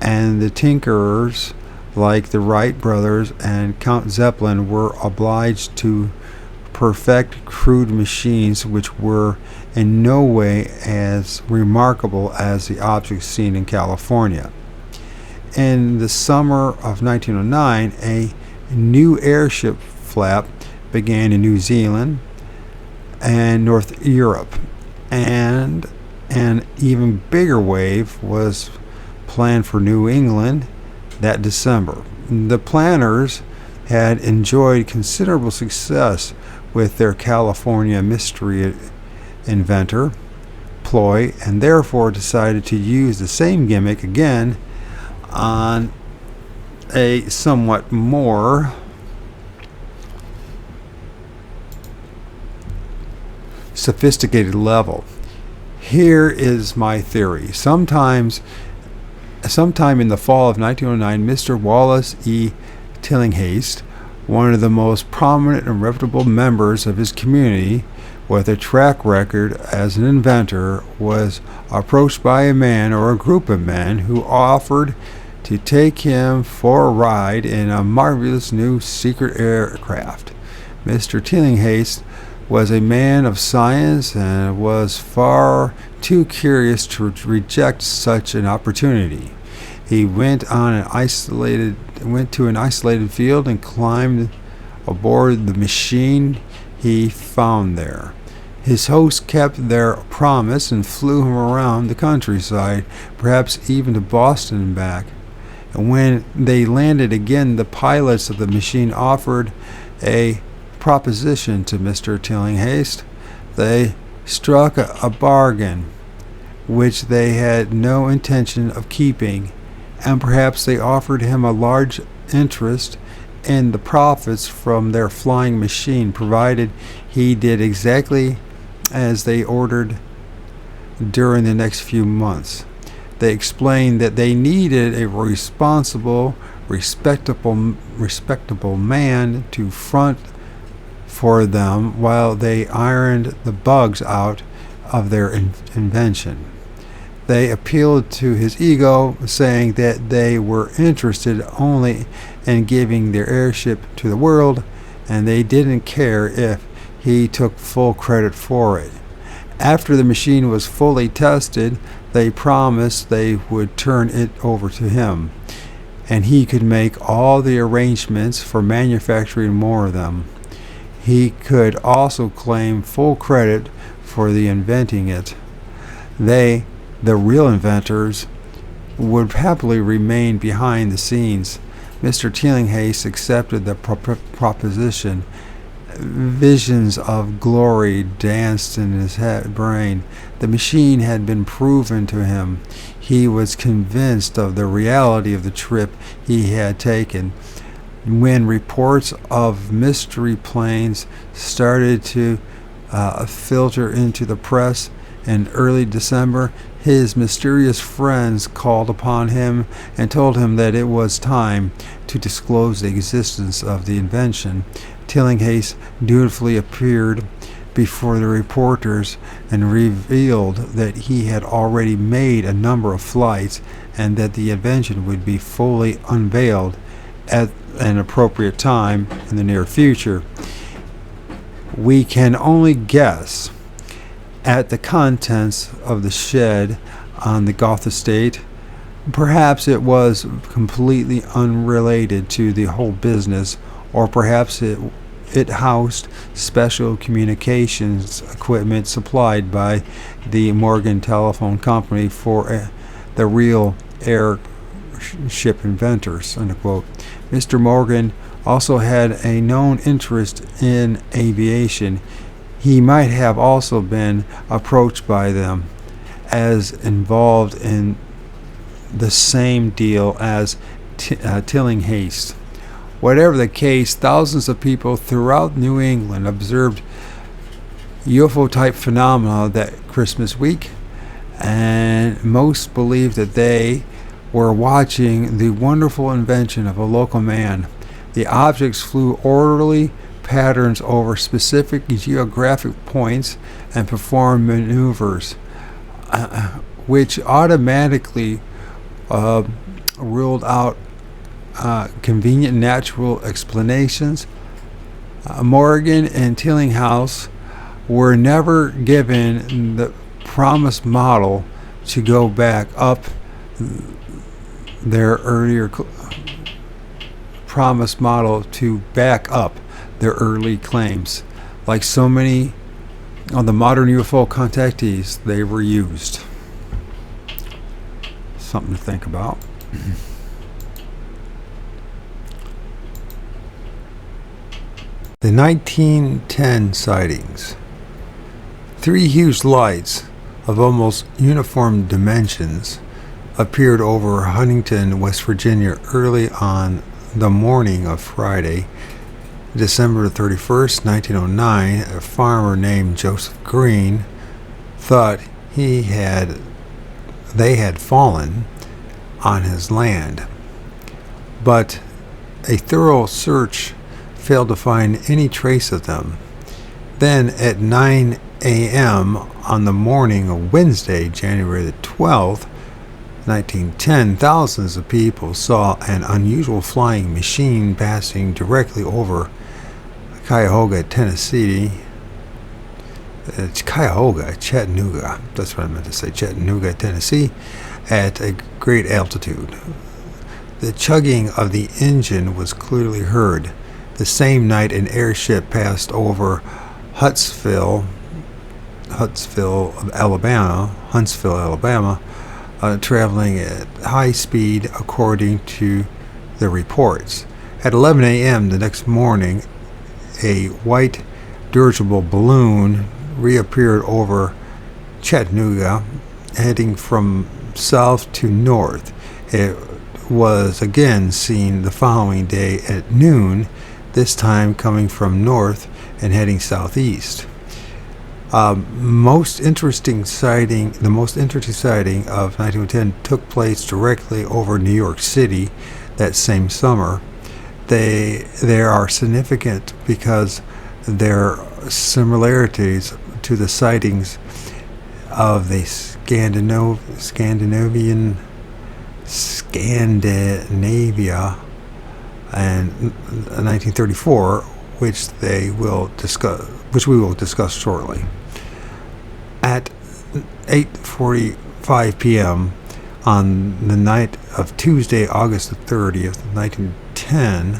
and the tinkerers like the Wright brothers and Count Zeppelin were obliged to perfect crude machines which were in no way as remarkable as the objects seen in California. In the summer of 1909, a new airship flap began in New Zealand and North Europe, and an even bigger wave was planned for New England that December. The planners had enjoyed considerable success with their California mystery inventor ploy, and therefore decided to use the same gimmick again on a somewhat more sophisticated level. Here is my theory. Sometime in the fall of 1909, Mr. Wallace E. Tillinghast, one of the most prominent and reputable members of his community with a track record as an inventor, was approached by a man or a group of men who offered to take him for a ride in a marvelous new secret aircraft. Mr. Tillinghast was a man of science and was far too curious to reject such an opportunity. He went to an isolated field and climbed aboard the machine he found there. His host kept their promise and flew him around the countryside, perhaps even to Boston and back. And when they landed again, the pilots of the machine offered a proposition to Mr. Tillinghast. They struck a bargain which they had no intention of keeping, and perhaps they offered him a large interest in the profits from their flying machine, provided he did exactly as they ordered during the next few months. They explained that they needed a responsible, respectable man to front for them while they ironed the bugs out of their invention. They appealed to his ego, saying that they were interested only in giving their airship to the world, and they didn't care if he took full credit for it. After the machine was fully tested, they promised they would turn it over to him, and he could make all the arrangements for manufacturing more of them. He could also claim full credit for the inventing it. They, the real inventors, would happily remain behind the scenes. Mr. Tillinghast accepted the proposition. Visions of glory danced in his brain. The machine had been proven to him. He was convinced of the reality of the trip he had taken. When reports of mystery planes started to filter into the press in early December, his mysterious friends called upon him and told him that it was time to disclose the existence of the invention. Tillinghast dutifully appeared before the reporters and revealed that he had already made a number of flights and that the invention would be fully unveiled at an appropriate time in the near future. We can only guess at the contents of the shed on the Goth estate. Perhaps it was completely unrelated to the whole business, or perhaps it housed special communications equipment supplied by the Morgan Telephone Company for the real airship inventors, unquote. Mr. Morgan also had a known interest in aviation. He might have also been approached by them as involved in the same deal as Tillinghast. Whatever the case, thousands of people throughout New England observed UFO-type phenomena that Christmas week, and most believed that they were watching the wonderful invention of a local man. The objects flew orderly patterns over specific geographic points and performed maneuvers, which automatically ruled out convenient natural explanations. Morgan and Tillinghast were never given the promised model to go back up their earlier promised model to back up their early claims. Like so many of the modern UFO contactees, they were used. Something to think about. The 1910 sightings. 3 huge lights of almost uniform dimensions appeared over Huntington, West Virginia early on the morning of Friday, December 31st, 1909. A farmer named Joseph Green thought they had fallen on his land, but a thorough search failed to find any trace of them. Then at 9 a.m. on the morning of Wednesday, January the 12th, 1910, thousands of people saw an unusual flying machine passing directly over Cuyahoga, Tennessee. It's Cuyahoga, Chattanooga. That's what I meant to say. Chattanooga, Tennessee, at a great altitude. The chugging of the engine was clearly heard. The same night, an airship passed over Huntsville, Alabama, traveling at high speed according to the reports. At 11 a.m. the next morning, a white dirigible balloon reappeared over Chattanooga, heading from south to north. It was again seen the following day at noon, this time coming from north and heading southeast. The most interesting sighting of 1910 took place directly over New York City that same summer. They are significant because their similarities to the sightings of the Scandinavia and 1934, which we will discuss shortly. At 8:45 p.m. on the night of Tuesday, August the 30th, 1910,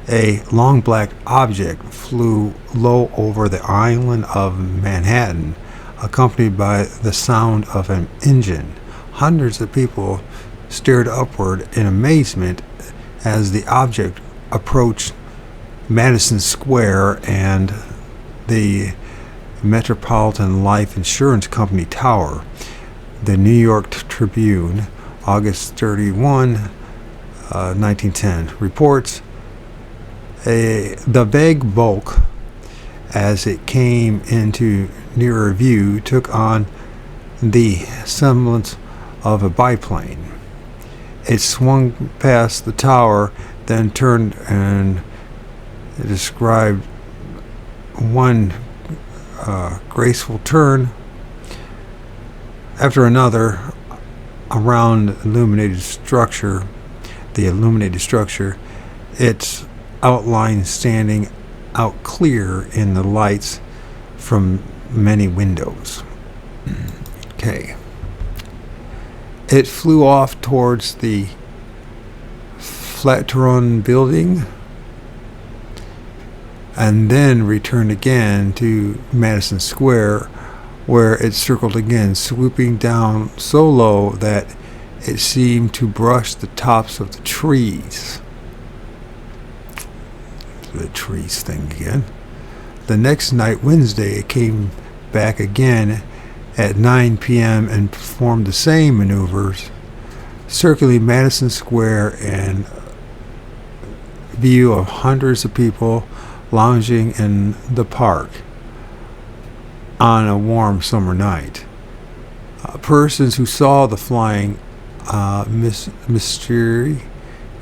a long black object flew low over the island of Manhattan, accompanied by the sound of an engine. Hundreds of people stared upward in amazement as the object approached Madison Square and the Metropolitan Life Insurance Company Tower. The New York Tribune, August 31, 1910, reports the vague bulk, as it came into nearer view, took on the semblance of a biplane. It swung past the tower, then turned and described one graceful turn after another around the illuminated structure, its outline standing out clear in the lights from many windows. Okay. It flew off towards the Flatiron building and then returned again to Madison Square, where it circled again, swooping down so low that it seemed to brush the tops of the trees. The trees thing again. The next night, Wednesday, it came back again at 9 p.m. and performed the same maneuvers, circling Madison Square in view of hundreds of people lounging in the park on a warm summer night. Persons who saw the flying mystery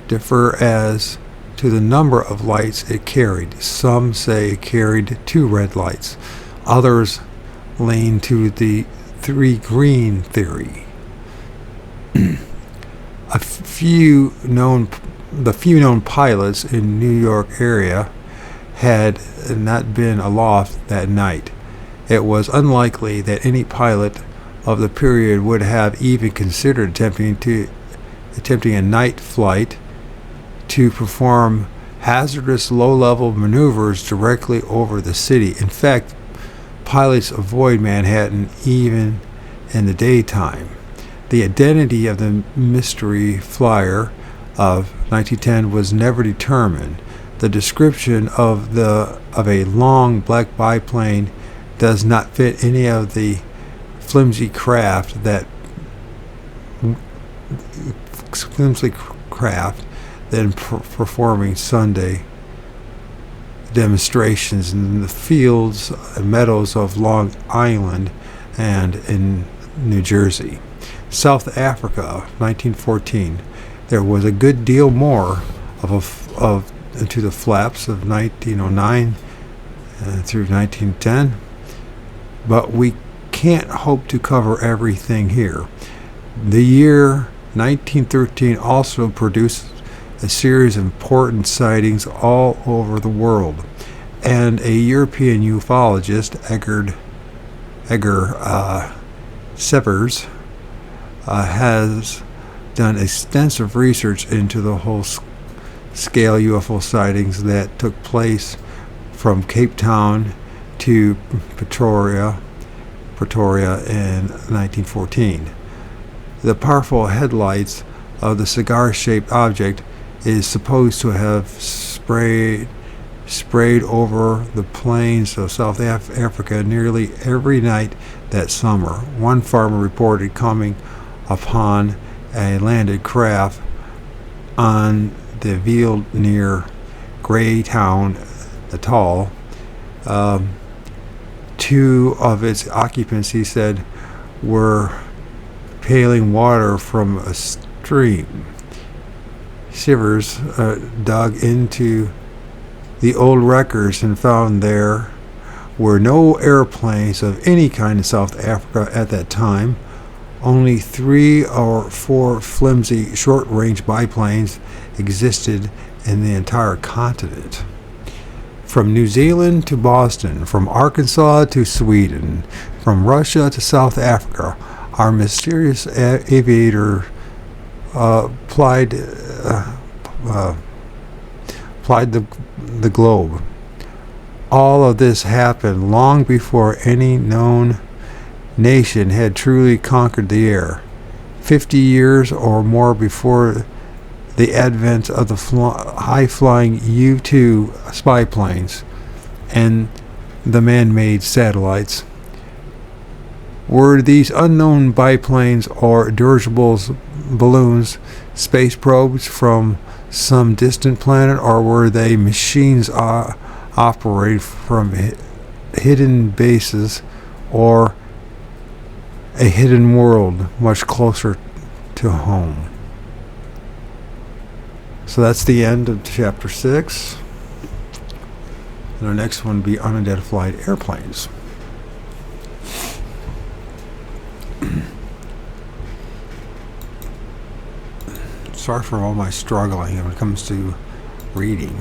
differ as to the number of lights it carried. Some say it carried 2 red lights. Others lean to the 3 green theory. The few known pilots in New York area had not been aloft that night. It was unlikely that any pilot of the period would have even considered attempting a night flight to perform hazardous low-level maneuvers directly over the city. In fact, pilots avoid Manhattan even in the daytime. The identity of the mystery flyer of 1910 was never determined. The description of a long black biplane does not fit any of the flimsy craft that performing Sunday demonstrations in the fields and meadows of Long Island and in New Jersey. South Africa, 1914. There was a good deal more of into the flaps of 1909 through 1910, but we can't hope to cover everything here. The year 1913 also produced a series of important sightings all over the world, and a European ufologist, Edgar Severs, has done extensive research into the whole scale UFO sightings that took place from Cape Town to Pretoria in 1914. The powerful headlights of the cigar-shaped object is supposed to have sprayed over the plains of South Africa nearly every night that summer. One farmer reported coming upon a landed craft on the field near Greytown, Natal. Two of its occupants, he said, were paling water from a stream. Shivers dug into the old records and found there were no airplanes of any kind in South Africa at that time. Only 3 or 4 flimsy short-range biplanes existed in the entire continent. From New Zealand to Boston, from Arkansas to Sweden, from Russia to South Africa, our mysterious aviator plied the globe. All of this happened long before any known nation had truly conquered the air. 50 years or more before the advent of the high-flying U-2 spy planes and the man-made satellites. Were these unknown biplanes or dirigibles, balloons, space probes from some distant planet, or were they machines operated from hidden bases or a hidden world much closer to home? So that's the end of chapter 6. And our next one will be unidentified airplanes. Sorry for all my struggling when it comes to reading.